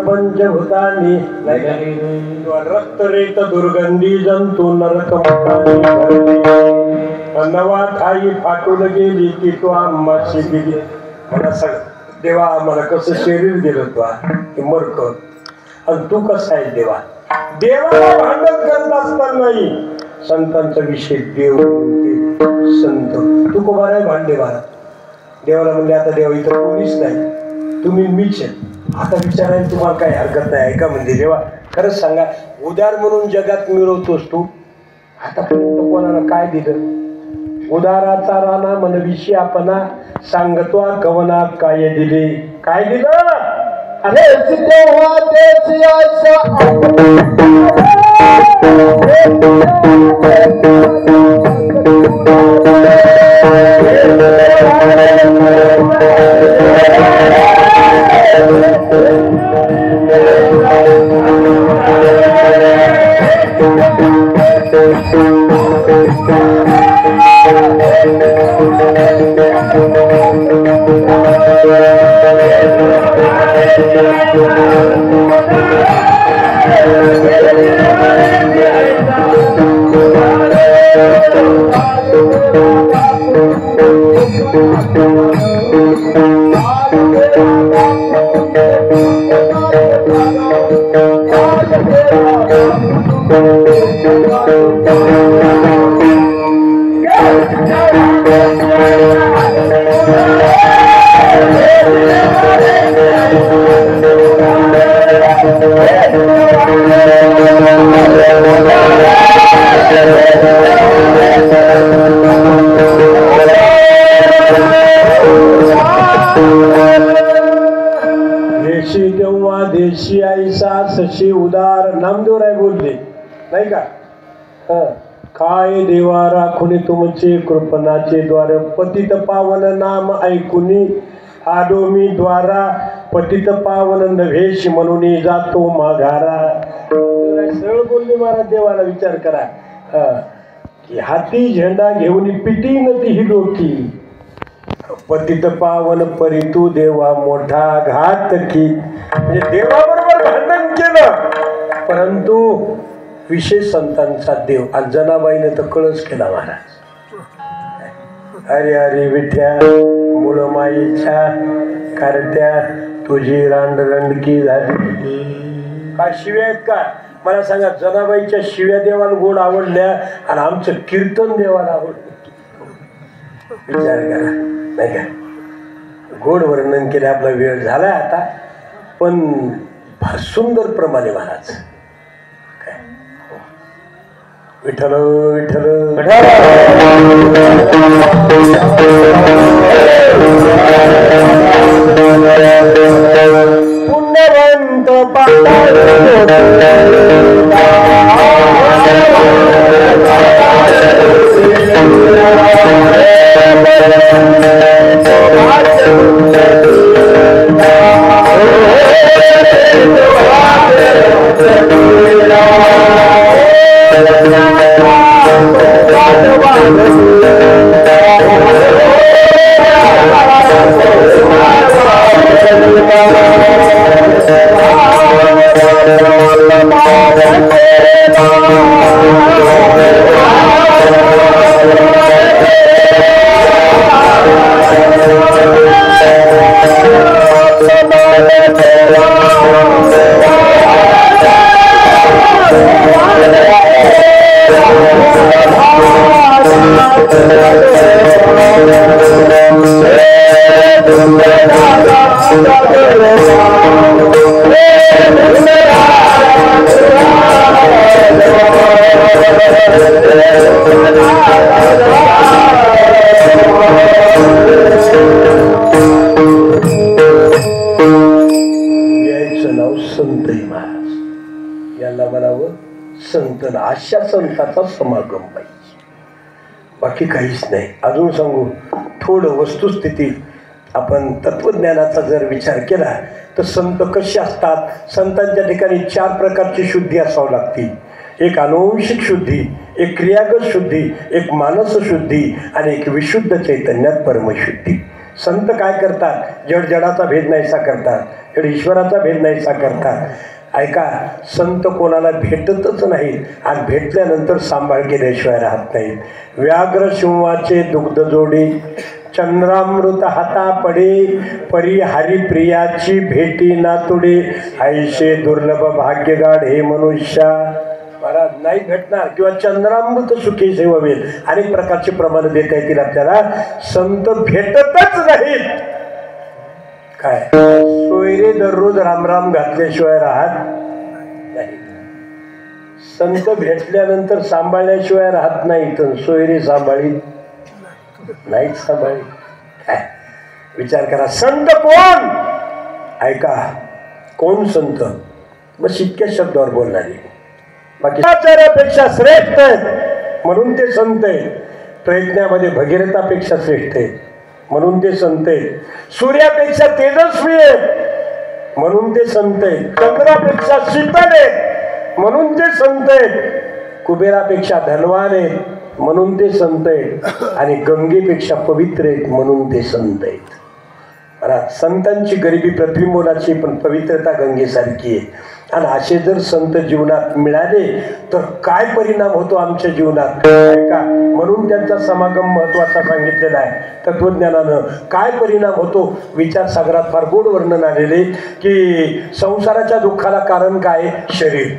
पंचभूतानी रक्तरेत दुर्गंधी जंतू नरक नवा थाई फाटून गेली की तू आम्हाशी दिली. मला सांग देवा, आम्हाला कसं शरीर दिलं तू मरक, आणि तू कसा आहे देवा? देवाला भांडण करत असताना नाही, संतांचा विषय देव संत. तू कोबा नाही भांडेवाला. देवाला म्हणजे आता देवा इथं कोणीच नाही, तुम्ही मीच आहे. आता विचारायला तुम्हाला काही हरकत नाही आहे का? म्हणजे देवा खरंच सांगा, उदार म्हणून जगात मिळवतोस तू, आतापर्यंत कोणाला काय दिलं? उदाराचा राणा मनविषयी आपणा सांगतो कवना काय दिले? काय दिलं? अरे तेव्हा देशी आईसा सशी उदार नामदेवराय बोलले नाही का? काय देवा राखुनी तुमचे कृपणाचे द्वार, पतित पावन नाम ऐकुनी आडो मी द्वारा, पतित पावन नव्हेश म्हणून जातो माघारा. सरळ बोलले महाराज. देवाला विचार करा की हाती झेंडा घेऊन पिटी नदी ही डोकी, पतित पावन परितू देवा मोठा घात की. म्हणजे देवाबरोबर भांडण केलं, परंतु विशेष संतांचा देव. आणि जनाबाईने तर कळस केला महाराज. अरे अरे विठ्या मुळ माईच्या कारत्या तुझी रांडरंडकी झाली. काय शिव्या आहेत का? मला सांगा, जनाबाईच्या शिव्या देवाला गोड आवडल्या आणि आमचं कीर्तन देवाला आवडलं. विचार करा नाही का? गोड वर्णन केले. आपला वेळ झालाय आता, पण सुंदर प्रमाणे महाराज. काय विठ्ठल विठ्ठल पुण्यवंत Hey, याचं नाव संत महाराज. याला म्हणावं संत. अशा संताचा समागम पाहिजे, बाकी काहीच नाही. अजून सांगू थोडं वस्तुस्थितीत आपण तत्वज्ञानाचा जर विचार केला तर संत कसे असतात. संतांच्या ठिकाणी 4 प्रकारची शुद्धी असावी लागते. एक अनुवंशिक शुद्धी, एक क्रियागत शुद्धी, एक मानस शुद्धी आणि एक विशुद्ध चैतन्यात परमशुद्धी. संत काय करतात? जड जडाचा भेद नाहीसा करतात, जड ईश्वराचा भेद नाहीसा करतात. ऐका, संत कोणाला भेटतच नाहीत आणि भेटल्यानंतर सांभाळ केल्याशिवाय राहत नाहीत. व्याघ्र सिंहाचे दुग्ध जोडी, चंद्रामृत हाता पडे, परी हरिप्रियाची भेटी नातुडे, ऐशे दुर्लभ भाग्यगाड हे मनुष्या. महाराज नाही भेटणार किंवा चंद्रामृत सुखी सेवेल अनेक प्रकारचे प्रमाण देता येतील आपल्याला. संत भेटतच नाहीत. काय सोयरे दररोज रामराम घातल्याशिवाय राहत नाही. संत भेटल्यानंतर सांभाळल्याशिवाय राहत नाही. तर सोयरे सांभाळीत नाहीच सांभाळी. काय विचार करा, संत कोण? ऐका, कोण संत? बस इतक्या शब्दावर बोलणारे. बाकी आचार्यापेक्षा श्रेष्ठ आहेत म्हणून ते संत आहेत. प्रयत्नामध्ये भगीरथापेक्षा श्रेष्ठ आहेत म्हणून ते संत आहेत. सूर्यापेक्षा तेजस्वी आहेत म्हणून ते संत आहेत. चंद्रापेक्षा शीतल आहेत म्हणून ते संत आहेत. कुबेरापेक्षा धनवान आहेत म्हणून ते संत आहेत. आणि गंगेपेक्षा पवित्र आहेत म्हणून ते संत आहेत. संतांची गरिबी पृथ्वी मोलाची, पण पवित्रता गंगेसारखी आहे. आणि असे जर संत जीवनात मिळाले तर काय परिणाम होतो आमच्या जीवनात. ऐका, म्हणून त्यांचा समागम महत्वाचा सांगितलेला आहे तत्वज्ञानानं. काय परिणाम होतो? विचारसागरात फार गोड वर्णन आलेले की संसाराच्या दुःखाला कारण काय? शरीर.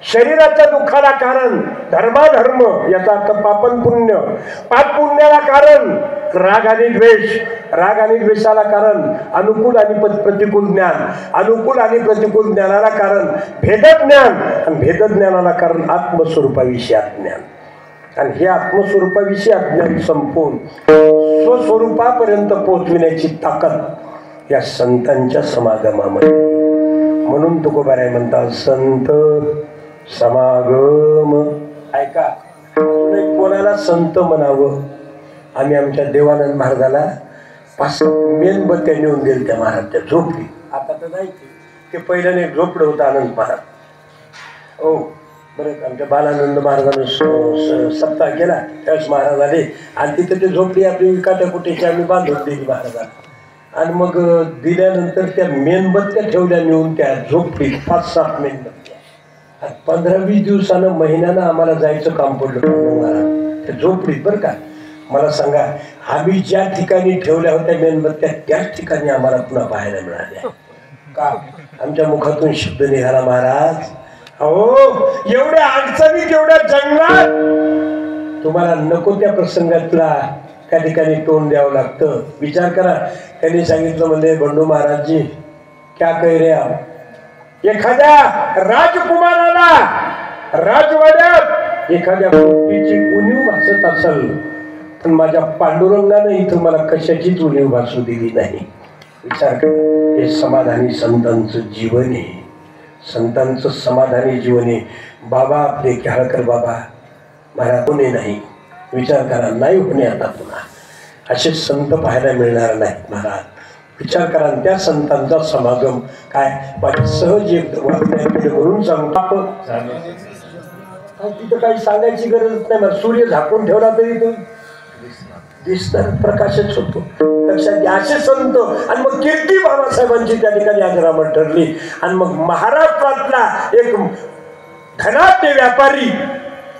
शरीराच्या दुःखाला कारण धर्माधर्म, याचा अर्थ पापन पुण्य. पाप पुण्याला कारण राग आणि द्वेष. राग आणि द्वेषाला कारण अनुकूल आणि प्रतिकूल ज्ञान. अनुकूल आणि प्रतिकूल ज्ञानाला कारण भेदज्ञान. आणि भेदज्ञानाला कारण आत्मस्वरूपाविषयी अज्ञान. आणि हे आत्मस्वरूपाविषयी अज्ञान संपवून स्वस्वरूपापर्यंत पोहोचविण्याची ताकद या संतांच्या समागमामध्ये. म्हणून तुकोबाराय म्हणतात संत समागम. ऐका, कोणाला संत म्हणावं? आम्ही आमच्या देवानंद महाराजाला 5 मेणबत्त्या नेऊन दिल त्या महाराजच्या झोपडी. आता तर नाही, ते पहिल्याने झोपडं होतं आनंद महाराज. हो बरं, आमच्या बालानंद महाराजांना सप्ताह केला त्यावेळेस महाराज आले आणि तिथे ते झोपडी आपली काट्याकुटीची आम्ही बांधून दिली महाराजांना. आणि मग दिल्यानंतर त्या मेणबत्त्या ठेवल्या नेऊन त्या झोपडीत 5-7 मेणबत्त्या. 15-20 दिवसानं महिन्यानं आम्हाला जायचं काम पडलं महाराज त्या झोपडीत. बरं का, मला सांगा, आम्ही ज्या ठिकाणी ठेवल्या होत्या मेणबत्त्या त्याच ठिकाणी आम्हाला पुन्हा पाहायला मिळाल्या का? आमच्या मुखातून शब्द निघाला, महाराज अहो एवढ्या अडचणीत, एवढ्या जंगलात तुम्हाला नको त्या प्रसंगातला त्या ठिकाणी तोंड द्यावं लागतं. विचार करा, त्यांनी सांगितलं म्हणजे बंडू महाराजजी क्या कह रे आप? एखाद्या राजकुमाराला राजवाड्यात एखाद्या गोष्टीची उणीव भासत असेल, पण माझ्या पांडुरंगानं इथं मला कशाचीच उणीव भासू दिली नाही. विचार करा, हे समाधानी संतांचं जीवन आहे. संतांचं समाधानी जीवन आहे. बाबा आपले केळकर बाबा महाराज होणे नाही. विचार करा, नाही होणे आता पुन्हा. असे संत पाहायला मिळणार नाहीत महाराज. विचार करा, त्या संतांचा समागम काय माझ्या सहज म्हणून सांगतो. तिथं काही सांगायची गरज नाही. मला सूर्य झाकून ठेवला तरी तो दिसणार, प्रकाशच होतो. लक्षात घ्या, असे संत. आणि मग कीर्ती बाबासाहेबांची त्या ठिकाणी आग्रामन ठरली. आणि मग महाराष्ट्रातला एक धनाढ्य व्यापारी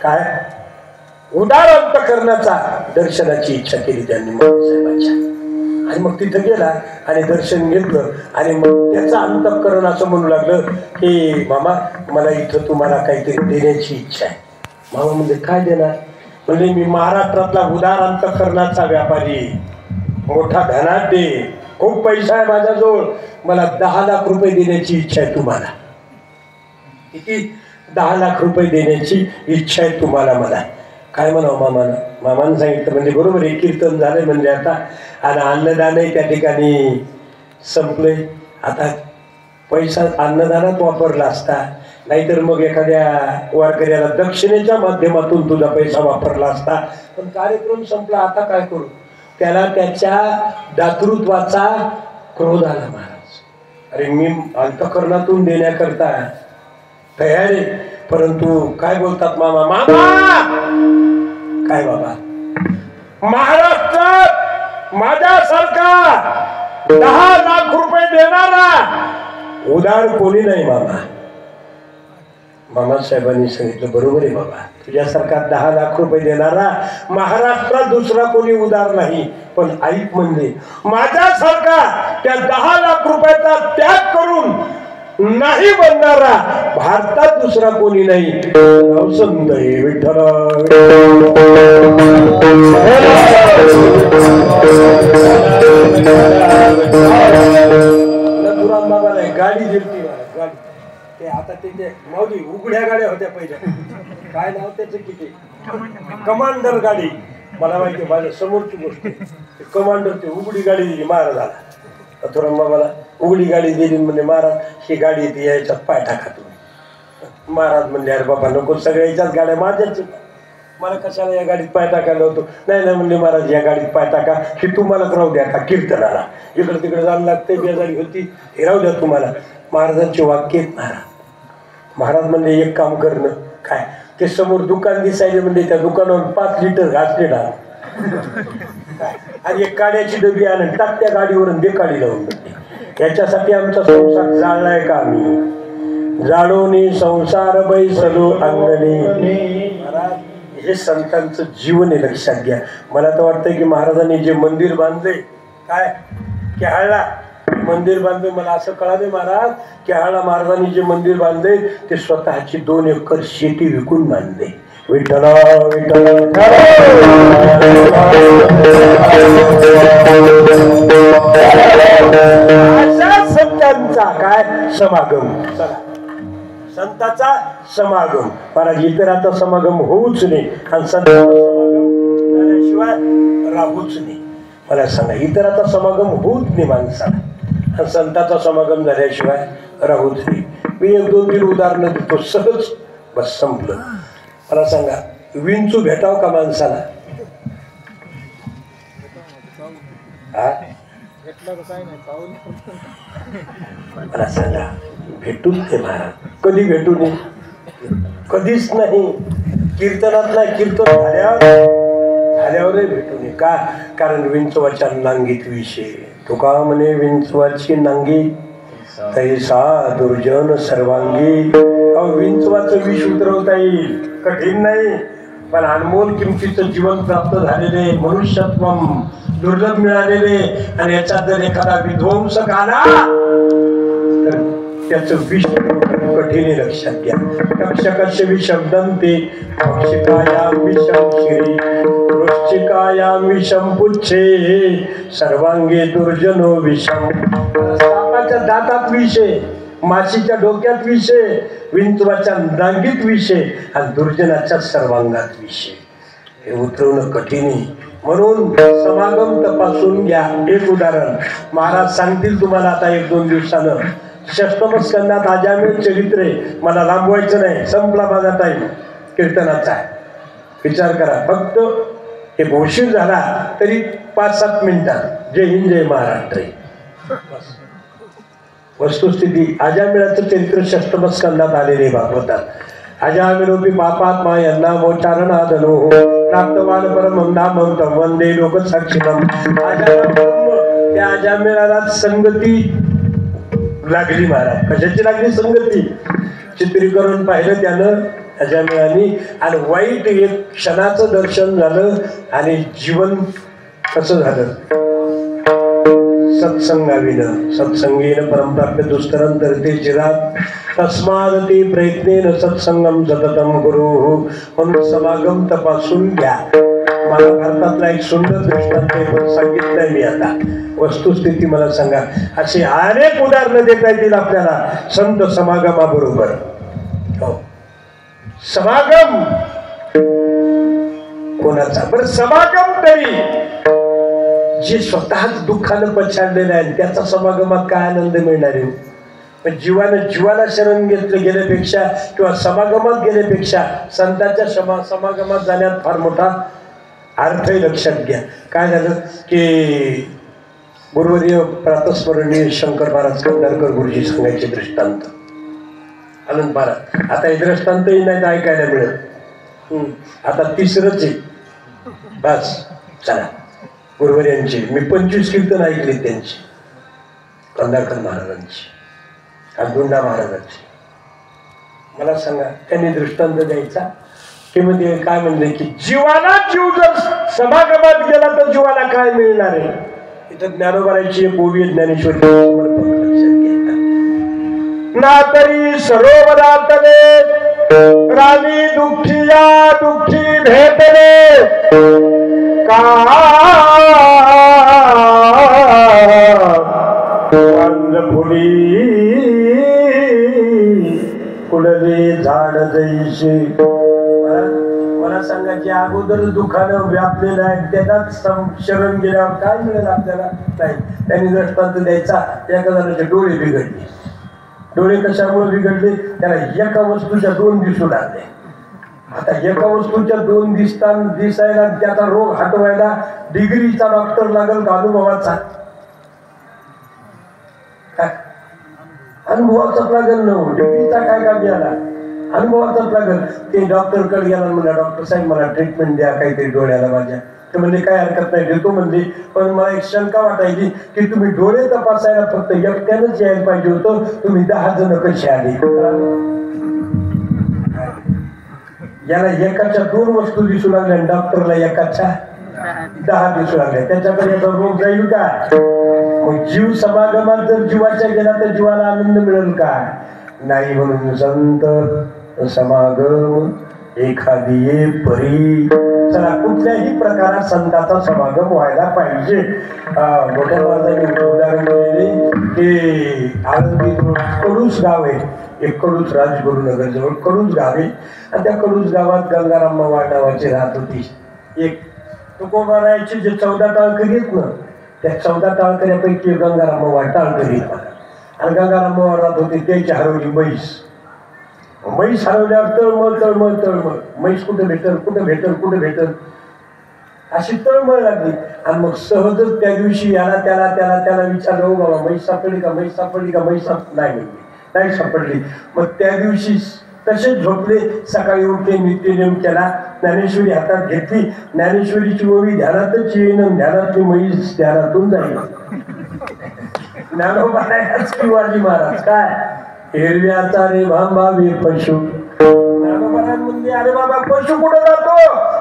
काय उदार अंतकरणाचा दर्शनाची इच्छा केली त्यांनी बाबासाहेबांच्या. आणि मग तिथं गेला आणि दर्शन घेतलं. आणि मग त्याचं अंतकरण असं म्हणू लागलं की मामा मला इथं तुम्हाला काहीतरी देण्याची इच्छा आहे. मामा म्हणजे काय देणार? म्हणजे मी महाराष्ट्रातला उदार अंतकरणाचा व्यापारी, मोठा धनाढ्य, खूप पैसा आहे माझ्याजवळ, मला 10 लाख रुपये देण्याची इच्छा आहे तुम्हाला. किती? 10 लाख रुपये देण्याची इच्छा आहे तुम्हाला. मला काय म्हणावं मामानं सांगितलं म्हणजे बरोबर आहे. कीर्तन झालंय म्हणजे आता आणि अन्नदानही त्या ठिकाणी संपलंय. आता पैसा अन्नदानात वापरला असता, नाहीतर मग एखाद्या वारकऱ्याला दक्षिणेच्या माध्यमातून तुझा पैसा वापरला असता. पण कार्यक्रम संपला, आता काय करू. त्याला त्याच्या दातृत्वाचा क्रोध आला. महाराज अरे मी अंतःकरणातून देण्याकरता तयार आहे, परंतु काय बोलतात मामा काय बाबा, महाराष्ट्रात माझ्यासारखा 10 लाख रुपये देणारा उदार कोणी नाही. मामासाहेबांनी सांगितलं बरोबर आहे बाबा, तुझ्यासारखा 10 लाख रुपये देणारा महाराष्ट्रात दुसरा कोणी उदार नाही. पण ऐक म्हणजे माझ्यासारखा त्या 10 लाख रुपयाचा त्याग करून नाही बनणारा भारतात दुसरा कोणी नाही. संत विठ्ठल बाबाला गाडी दिली. गाडी ते आता ते माऊली उघड्या गाड्या होत्या पहिल्या. काय नाव त्याचं किती, कमांडर गाडी. मला माहिती माझ्या समोरची गोष्ट. कमांडर ते उघडी गाडी दिली महाराजाला. तुरंग बाबाला उघडी गाडी दिली म्हणजे महाराज ही गाडी येते, यायच्यात पाय टाका तुम्ही. महाराज म्हणजे अरे बाबा नको, सगळ्याच्याच गाड्या माझ्याच, मला कशाला या गाडीत पाय टाकायला होतो. नाही म्हणले महाराज या गाडीत पाय टाका, की तुम्हाला राहू द्या का कीर्तनाला, इकडे तिकडे जाणं लागते, बेजारी होती, हे राहू द्या तुम्हाला. महाराजांचे वाक्य आहेत. महाराज म्हणजे एक काम करणं काय, ते समोर दुकान दिसायले म्हणजे त्या दुकानावर 5 लिटर घासले डाळ आणि एक काड्याची डबी आणून टाक त्या गाडीवरून दे काडी लावून. याच्यासाठी आमचा संसार जाळलाय का आम्ही. जाळोनी संसार बैसलो अंगणी. हे संतांचं जीवन आहे, लक्षात घ्या. मला तर वाटतंय की महाराजांनी जे मंदिर बांधले, काय केहाळला मंदिर बांधले, मला असं कळाले महाराज केहाळला महाराजांनी जे मंदिर बांधले ते स्वतःची 2 एकर शेती विकून बांधले. विठ्ठल विठ्ठल अशा संतांचा काय समागम, संतांचा समागम. महाराज इतरांचा समागम होऊच नाही आणि संतांचा समागम झाल्याशिवाय राहूच नाही. मला सांगा, इतरांचा समागम होऊच नाही माणसाला आणि संतांचा समागम झाल्याशिवाय राहूच नाही. मी 1-2-3 उदाहरणं देतो सहज, बस संपलं. मला सांगा, विंचू भेटाव का माणसाला? मला सांगा, भेटूच नाही महाराज. कधी भेटू नये, कधीच नाही. कीर्तनात नाही, कीर्तन झाल्यावरही भेटू नये. का? कारण विंचवाच्या नांगीत विषय. तुका म्हणे विंचवाची नांगी तैसा दुर्जन सर्वांगी. विंचवाचं विष उतरवता येईल, कठीण नाही. पण अनमोल किमतीचं जीवन प्राप्त झालेले, मनुष्यत्व दुर्लभ मिळालेले, आणि याच्यात जर एखादा विध्वंसक आला तर त्याचं विष कठीण आहे, लक्षात घ्या. तक्षकस्य विषम दंते पक्षिकायां विषम शिरी वृश्चिकायां विषम पुच्छे सर्वांगे दुर्जनो विषम. सापाच्या दातात विषय, माशीच्या डोक्यात विषय, विंचवाच्या नांगीत विषय आणि दुर्जनाच्या सर्वांगात विषय. हे उतरवणं कठीण आहे. म्हणून समागम तपासून घ्या. एक उदाहरण महाराज सांगतील तुम्हाला आता 1-2 दिवसानं. षष्टम स्कंदात अजामिळ चरित्र आहे. मला लांबवायचं नाही, संपला माझा टाईम कीर्तनाचा. विचार करा, फक्त एक उशीर झाला तरी 5-7 मिनिटात. जय हिंद, जय महाराष्ट्र. वस्तुस्थिती अजामिळाचं चरित्र षष्टम स्कंदात आलेले भागवतात. अजामिळोपी पापात्मा यांना मोचारण आदनो प्राप्तवान परमं नामं तं वंदे लोकसाक्षिणं. त्या अजामिळाला संगती लागली महाराज. कशाची लागली संगती? चित्रीकरण पाहिलं त्यानं अजामिळानी आणि वाईट एक क्षणाचं दर्शन झालं आणि जीवन कसं झालं. सत्संगाविनं सत्संगेन परमप्राप्य दुस्तरं तरते चिरात तस्माद ते प्रयत्नेन सत्संगम सततम गुरु. म्हणून समागम तपासून घ्या. महाभारतातला एक सुंदर दृष्टांत सांगितलंय मी आता. वस्तुस्थिती मला सांगा. अशी अनेक उदाहरणं देता येतील आपल्याला संत समागमाबरोबर. हो, समागम कोणाचा? बरं समागम तरी जे स्वतःच दुःखानं पछाडलेलं आहे त्याचा समागमात काय आनंद मिळणार आहे? पण जीवाला शरण घेतलं गेल्यापेक्षा किंवा समागमात गेल्यापेक्षा संतांच्या समागमात जाण्यात फार मोठा अर्थही लक्षात घ्या. काय झालं की गुरुवर्य प्रातस्मरणीय शंकर महाराज कंधारकर गुरुजी सांगायचे दृष्टांत आनंद महाराज. आता हे दृष्टांतही नाही ऐकायला मिळत. आता तिसरंच आहे बस. चला गुरुवर्यांची मी 25 कीर्तन ऐकले त्यांची, कंधारकर महाराजांची, अब्दुल्ला महाराजांची. मला सांगा त्यांनी दृष्टांत द्यायचा की म्हणजे काय म्हणले की जीवाला जीव जर समागमात गेला तर जीवाला काय मिळणार आहे? इथं ज्ञानोबाराची एक ओवी ज्ञानेश्वरी ना तरी सरोवरातले राणी दुःखिया दुःखी भेटले फुली फुलले झाड जैसे. मला सांगा जे अगोदर दुःखानं व्यापलेलं आहे त्याच्यात शरण गेल्यावर काय मिळेल आपल्याला? नाही. त्यांनी दृष्टांत द्यायचा एका जणाचे डोळे बिघडले. डोळे कशामुळे बिघडले? त्याला एका वस्तूच्या 2 दिसू लागले. आता एका वस्तूच्या 2 दिसायला त्याचा रोग हटवायला डिग्रीचा डॉक्टर लागेल का अनुभवाचा? काय अनुभवाचाच लागेल ना. डिग्रीचा काय काम याला? अनुभवाचाच लागेल. ते डॉक्टरकडे गेला म्हणला डॉक्टर साहेब मला ट्रीटमेंट द्या काहीतरी डोळ्याला माझ्या. ते म्हणजे काय हरकत नाही देतो म्हणजे. पण मला एक शंका वाटायची की तुम्ही डोळे तपासायला फक्त एकट्यानंच यायला पाहिजे होतं, तुम्ही 10 जण कसे आले? याला एकाच्या 2 वस्तू दिसू लागल्या आणि डॉक्टरला एकाच्या 10 दिसू लागल्या. त्याच्याकडे याचा रोग जाईल का? मग जीव समागमात जर जीवाच्या गेला तर जीवाला आनंद मिळेल का? नाही. म्हणून संत समागम एखादी परी. चला कुठल्याही प्रकारात संतांचा समागम व्हायला पाहिजे. मोठ्या माणसाने उदाहरण दिलेले की आळंदी कडूस गाव आहे, एक कडूस राजगुरुनगर जवळ कडूस गाव आहे. आणि त्या कडूस गावात गंगाराम नावाची राहत होती. एक तुकोबारायची जे 14 टाळकरी आहेत ना त्या 14 टाळकऱ्यापैकी गंगाराम टाळकरी आणि गंगाराम राहत होते. त्याची हरवली म्हैस हरवल्यावर तळमळ म्हैस कुठे भेटल अशी तळमळ लागली. आणि मग सहजच त्या दिवशी याला त्याला विचारलं हो बाबा म्हैस सापडली का नाही सापडली. मग त्या दिवशी तसेच झोपले. सकाळी उठले नित्यनेम केला, ज्ञानेश्वरी हातात घेतली. ज्ञानेश्वरीची ओवी ध्यानातच येईन, ध्यानातली म्हैस ध्यानातून जाईल. ज्ञानोबारायाच किंवाजी महाराज काय हिरव्याचा रे भांबावे पशु. ज्ञानोबाराय म्हणजे अरे बाबा पशु कुठं जातो?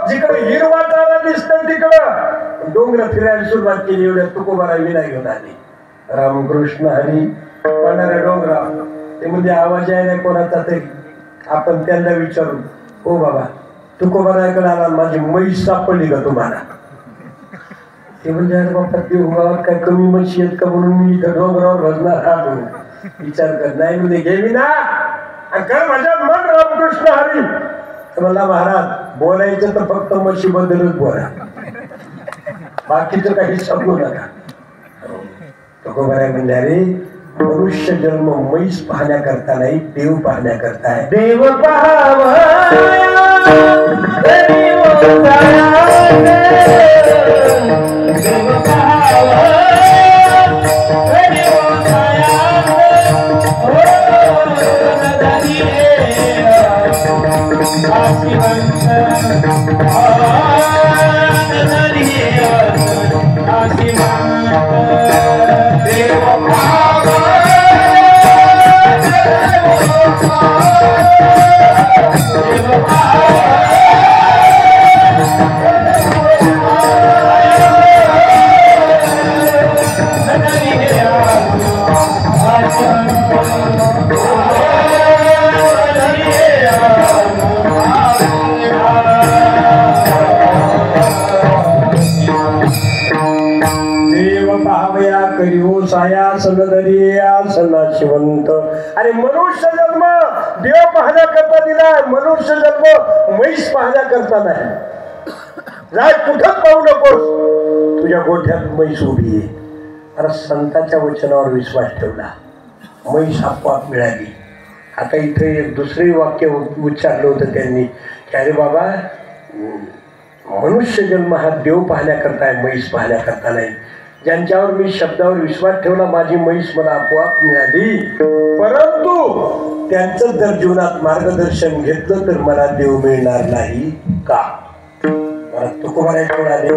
जिकडे हिरवा चारा दिसतं तिकडं. डोंगर फिरायला सुरुवात केली. एवढ्या तुकोबाराय विना घेऊन आली. रामकृष्ण हरी पडणाऱ्या डोंगरा ते म्हणजे आवाज यायला कोणाचा तरी. आपण त्यांना विचारू हो बाबा तुकोबारायकडे आला माझी म्हैस सापडली का तुम्हाला? ते म्हणजे अरे बाबा देवगावात काय कमी म्हशी आहेत का म्हणून मी इथं डोंगरावर भजणार आलो. विचार कर नाही म्हणजे घेवी ना कर माझ्या मन रामकृष्ण हरी. मला महाराज बोलायचं तर फक्त म्हशी बद्दलच बोला, बाकीचं काही सांगू नका. तुकोबाराय म्हणजे अरे मनुष्य जन्म म्हैस पाहण्याकरता नाही देव पाहण्याकरता आहे. देव पाहावा अरे मनुष्य जन्म देव पाहण्याकरता दिलाय, मनुष्य जन्म म्हैस पाहण्याकरता नाही. जाय कुठंच पाहू नकोस, तुझ्या गोठ्यात म्हैस उभी आहे. अरे संतांच्या वचनावर विश्वास ठेवला, म्हैस आपोआप मिळाली. आता इथे एक दुसरे वाक्य उच्चारलं होतं त्यांनी की अरे बाबा, मनुष्य जन्म हा देव पाहण्याकरता आहे, म्हैस पाहण्याकरता नाही. ज्यांच्यावर मी शब्दावर विश्वास ठेवला, माझी म्हैस मला आपोआप मिळाली. परंतु त्यांचं जर जीवनात मार्गदर्शन घेतलं तर मला देव मिळणार नाही का? मला तुकोबाराय कोणाले,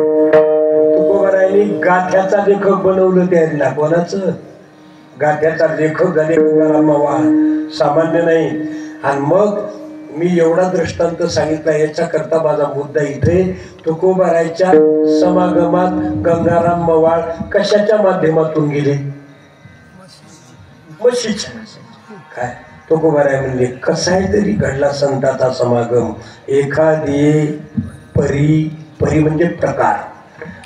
तुकोबारायांनी गाठ्याचा लेखक बनवलं त्यांना. कोणाचं? गाठ्याचा लेखक झाले गंगाराम मवाळ, सामान्य नाही. आणि मग मी एवढा दृष्टांत सांगितला, याच्याकरता माझा मुद्दा इथे तुकोबारायच्या समागमात गंगाराम मवाळ कशाच्या माध्यमातून गेले? म्हशीच्या. काय तुकोबाराय म्हणले, कसा आहे तरी घडला संतांचा समागम. एखादी परी, परी म्हणजे प्रकार,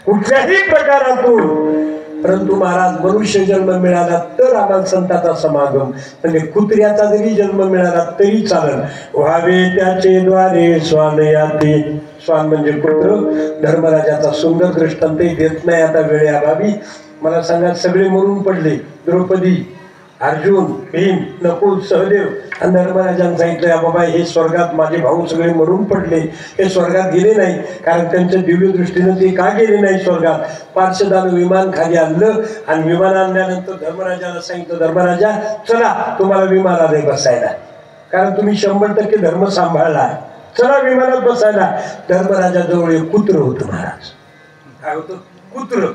कुठल्याही प्रकारातून. परंतु महाराज, मनुष्य जन्म मिळाला तर आम्हाला संतांचा समागम, म्हणजे कुत्र्याचा जरी जन्म मिळाला तरी चालेल. व्हावे त्याचे द्वारे स्वान याते. स्वान म्हणजे कुत्र. धर्मराजाचा सुंदर दृष्टांत देत नाही आता वेळेअभावी. मला सांगा, सगळे मरून पडले, द्रौपदी, अर्जुन, भीम, नकुल, सहदेव. आणि धर्मराजांनी सांगितलं, बाबा हे स्वर्गात माझे भाऊ सगळे मरून पडले, हे स्वर्गात गेले नाही. कारण त्यांच्या दिव्य दृष्टीनं ते का गेले नाही स्वर्गात? पार्षदानं विमान खाली आणलं आणि विमान आणल्यानंतर धर्मराजाला सांगितलं, धर्मराजा चला, तुम्हाला विमानात बसायला, कारण तुम्ही 100% धर्म सांभाळला, चला विमानात बसायला. धर्मराजाजवळ एक कुत्र होतं महाराज. काय होतं? कुत्र.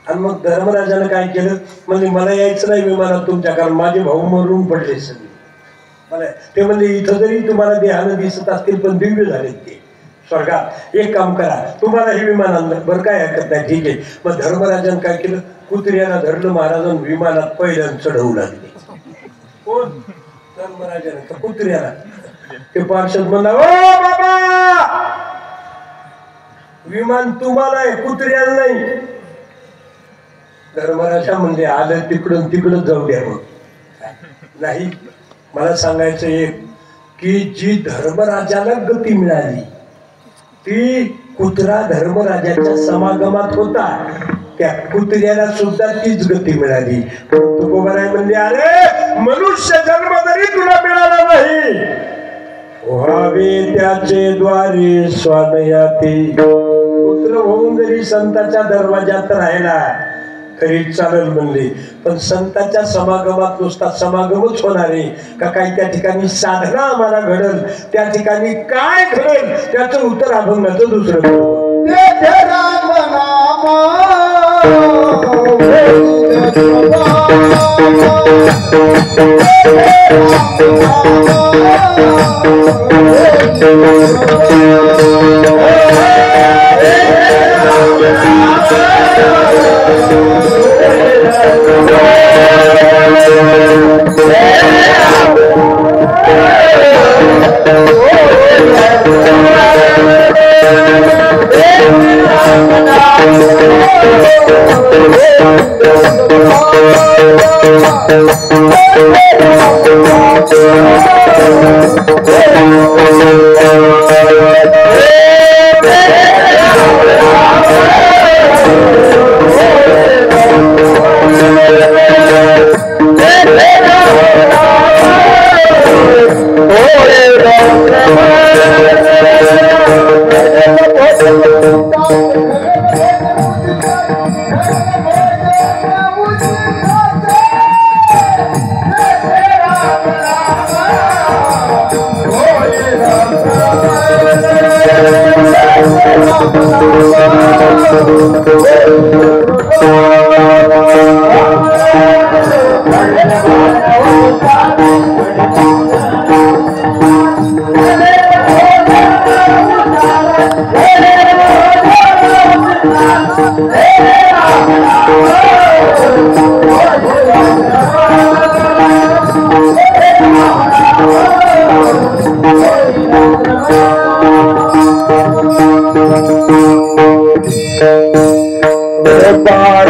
आणि मग धर्मराजानं काय केलं, म्हणजे मला यायचं नाही विमानात तुमच्या, कारण माझे भाऊ मरून पडले सगळे. मला ते म्हणजे इथं जरी तुम्हाला देहानं दिसत असतील पण दिव्य झाले ते स्वर्गात. एक काम करा, तुम्हाला हे विमान आणलं, बरं काय हरकत नाही, ठीक आहे. मग धर्मराजानं काय केलं, कुत्र्याला धरलं महाराजांनी, विमानात पहिल्यांदा चढवू लागले. कोण? धर्मराजानं का कुत्र्याला? ते पार्षद म्हणला, ओ बाबा, विमान तुम्हाला आहे, कुत्र्याला नाही. धर्मराजा म्हणजे आलं तिकडून तिकडं जाऊ द्या. मग नाही, मला सांगायचं एक की जी धर्मराजाला गती मिळाली ती कुत्रा धर्मराजाच्या समागमात होता, त्या कुत्र्याला सुद्धा तीच गती मिळाली. तुकोबाराय म्हणजे, अरे मनुष्य जन्म जरी तुला मिळाला नाही, व्हावे त्याचे द्वारे स्वान याते. पुत्र होऊन जरी संतांच्या दरवाजात राहिला तरी चालेल म्हणले, पण संतांच्या समागमात नुसता समागमच होणार आहे का? काही त्या ठिकाणी साधना आम्हाला घडल, त्या ठिकाणी काय घडेल त्याचं उत्तर अभंगाचं दुसरं. Bye.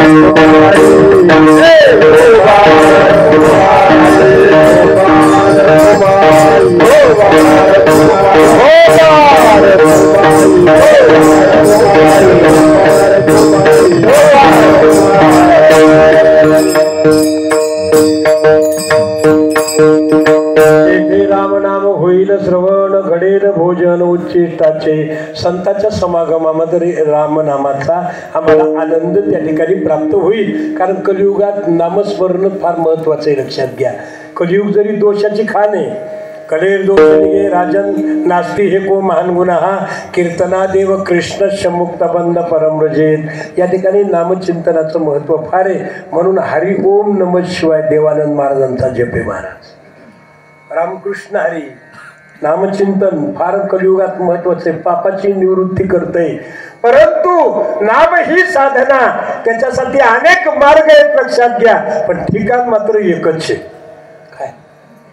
संतांच्या समागमामध्ये रामनामाचा आम्हाला आनंद त्या ठिकाणी प्राप्त होईल. कारण कलियुगात नामस्मरण फार महत्वाचं आहे, लक्षात घ्या. कलियुग जरी दोषाची खाण आहे, कलेर दोष निघे राजन नास्ती हे को महान गुन्हा कीर्तनादेव कृष्ण मुक्त बंद परमरजेत. या ठिकाणी नामचिंतनाचं महत्व फार आहे. म्हणून हरि ओम नमः शिवाय देवानंद महाराजांचा जप आहे महाराज. रामकृष्ण हरी नामचिंतन फार कलियुगात महत्वाचे आहे. पापाची निवृत्ती करते, परंतु नाम ही साधना, त्याच्यासाठी अनेक मार्ग आहेत, लक्षात घ्या. पण ठिकाण मात्र एकच आहे. काय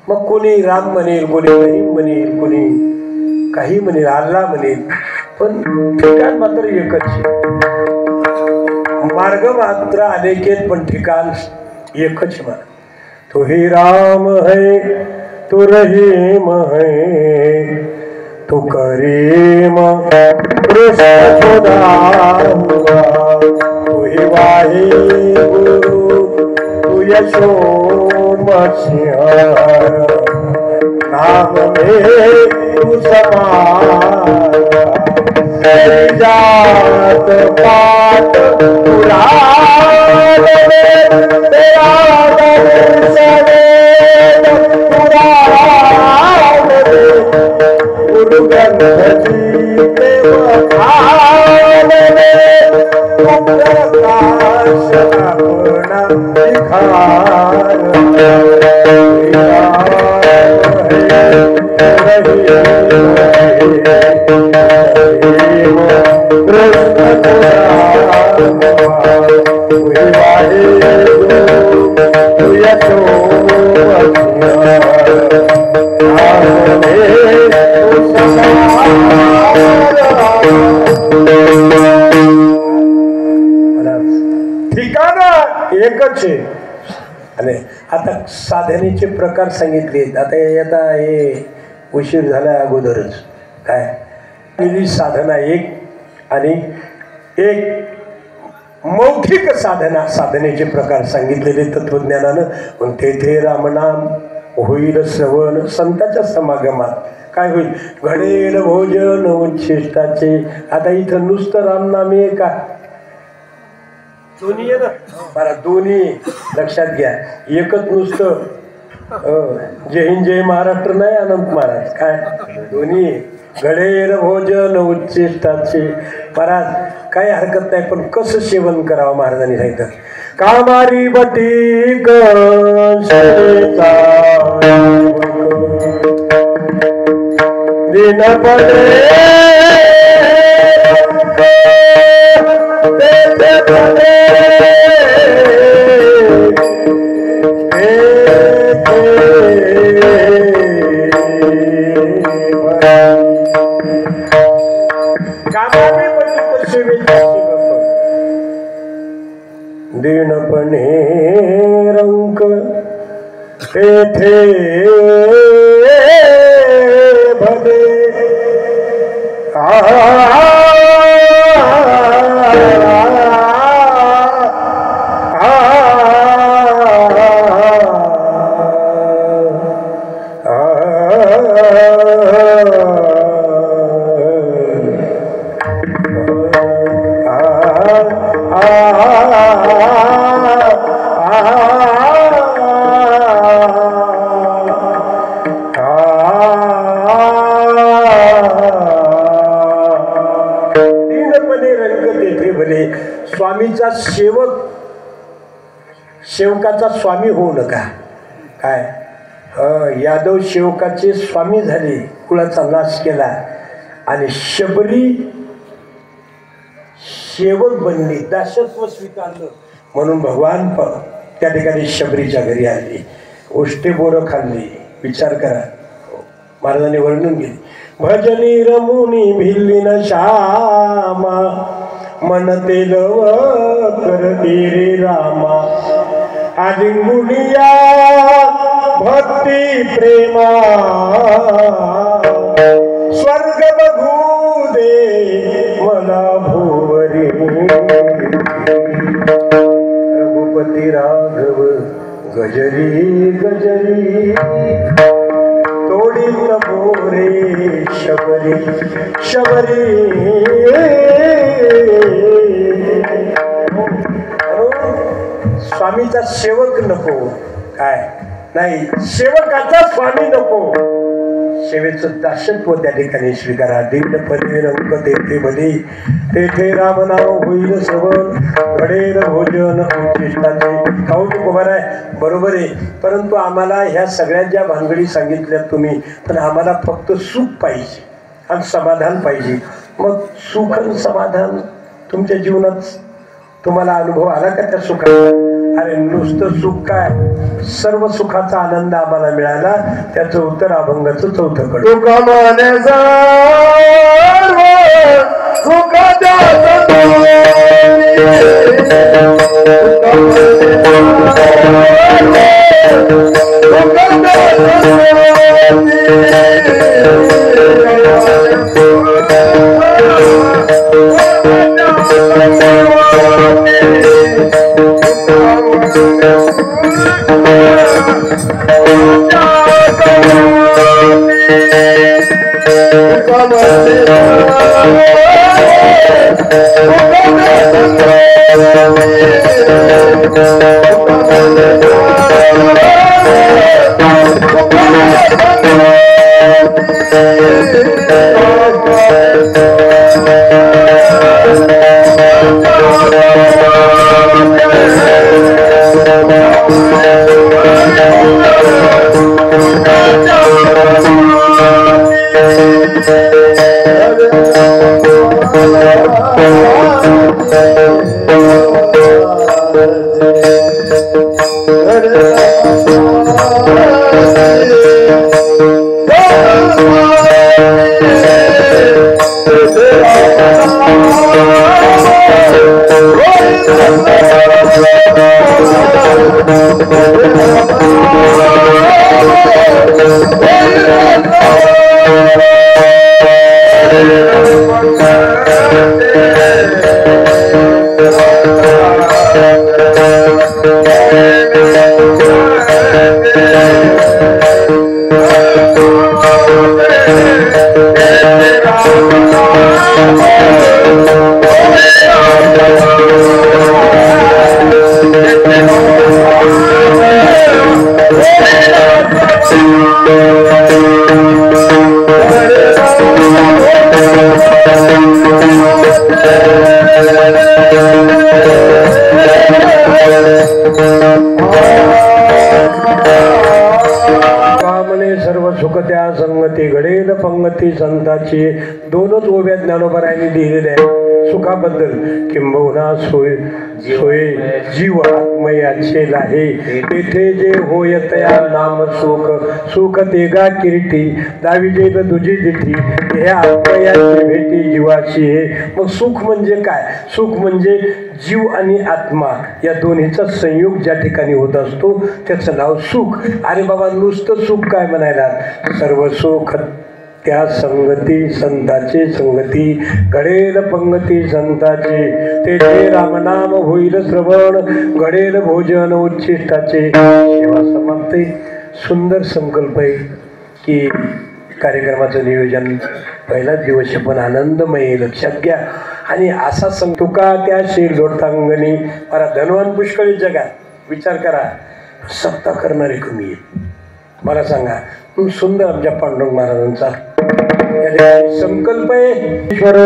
मग कोणी राम म्हणेल, कोणी रहीम म्हणेल, कोणी काही म्हणेल, अल्लाह म्हणेल, पण ठिकाण मात्र एकच आहे. मार्ग मात्र अनेक आहेत, पण ठिकाण एकच आहे. तो ही राम है, तू रहीम है, तू करीम कृष्ण खुदा, तू ही वाहिगुरु, तू यशो मसीहा, नाम में तू समाया, तेरी जात पात पुराण में तेरा दर्शन पुराण में, गुरु ग्रंथ जी के बखान में प्रकाश अपना दिखार, एकच आहे. आणि आता साधनेचे प्रकार सांगितले. आता हे उशीर झाला अगोदरच. काय साधना एक आणि एक मौखिक साधना, साधनेचे प्रकार सांगितलेले तत्वज्ञानानं. पण तेथे रामनाम होईल श्रवण, संतांच्या समागमात काय होईल, घडेल भोजन उच्छिष्टाचे. आता इथं नुसतं रामनाम आहे का? दोन्ही आहे ना मला, दोन्ही लक्षात घ्या. एकच नुसतं जय हिंद जय महाराष्ट्र नाही अनंत महाराज, काय दोन्ही. घडेल भोजन उच्छिष्टाचे महाराज, काही हरकत नाही, पण कसं सेवन करावं महाराजांनी सांगितलं. कामारी बटीक दिन दीनपणे रंक तेथे भले स्वामीचा सेवक, सेवकाचा स्वामी होऊ नका. काय यादव सेवकाचे स्वामी झाले, कुळाचा नाश केला, आणि शबरी सेवक बनली, दासत्व स्वीकारलं. म्हणून भगवान त्या ठिकाणी शबरीच्या घरी आले, उष्टे बोरं खाल्ली. विचार करा, महाराजांनी वर्णन केले. भजनी रमुनी भिल्लीन श्यामा, मन तेलव करते रे रामा, आलिंगुनिया भक्ती प्रेमा, स्वर्ग बघू दे मला भुवरी. रघुपती राघव गजरी गजरी तोडीत मोरे बोले शबरी शबरी स्वामीचा सेवक नको काय नाही, सेवकाचा स्वामी नको, सेवेचं दासत्व त्या ठिकाणी स्वीकारा. दीड पदे रंग तेथे भले तेथे राम नाव होईल श्रवण घडेल भोजन उच्चिष्टाचे. खाऊ बरोबर आहे, बरोबर आहे. परंतु आम्हाला ह्या सगळ्या ज्या भानगडी सांगितल्या तुम्ही, पण आम्हाला फक्त सुख पाहिजे आणि समाधान पाहिजे. मग सुख आणि समाधान तुमच्या जीवनात तुम्हाला अनुभव आला का त्या सुखाचा? अरे नुसतं सुख काय, सर्व सुखाचा आनंद आम्हाला मिळाला. त्याचं उत्तर अभंगाचं चौथं कडे. तुका माने पंगती संताची दोनच ओव्या ज्ञानोबरायांनी दिलेल्या आहेत सुखाबद्दल. किंबहुना सोय सोय जीव आत्मयाचे लाहे तेथे जे होय तया नाम सुख सुख तेगा किरीटी दाविजे तुझी दिठी हे आत्मयाची भेटी जीवाशी हे. मग सुख म्हणजे काय? सुख म्हणजे जीव आणि आत्मा या दोन्हीचा संयोग ज्या ठिकाणी होत असतो त्याचं नाव सुख. अरे बाबा नुसतं सुख काय म्हणायला, सर्व सुख त्या संगती संताचे संगती घडेल पंगती संताचे तेथे रामनाम होईल श्रवण घडेल भोजन उच्चिष्टाचे. सेवा समाप्ती. सुंदर संकल्प आहे की कार्यक्रमाचं नियोजन पहिलाच दिवस पण आनंदमय, लक्षात घ्या. आणि असा तुका त्या शिरलोटांगणी मला धनवान पुष्कळी जगात विचार करा, सत्ता करणारे कमी आहेत. मला सांगा, सुंदर आमच्या पांडुरंग महाराजांचा संकल्प आहे. ईश्वर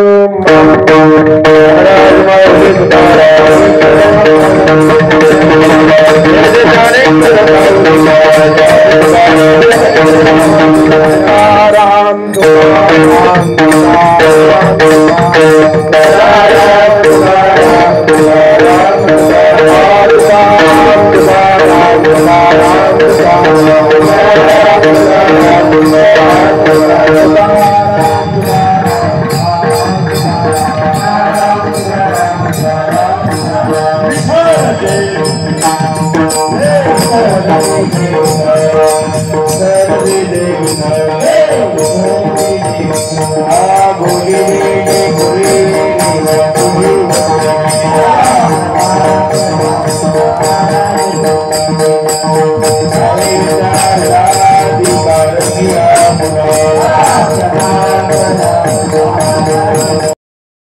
Hey!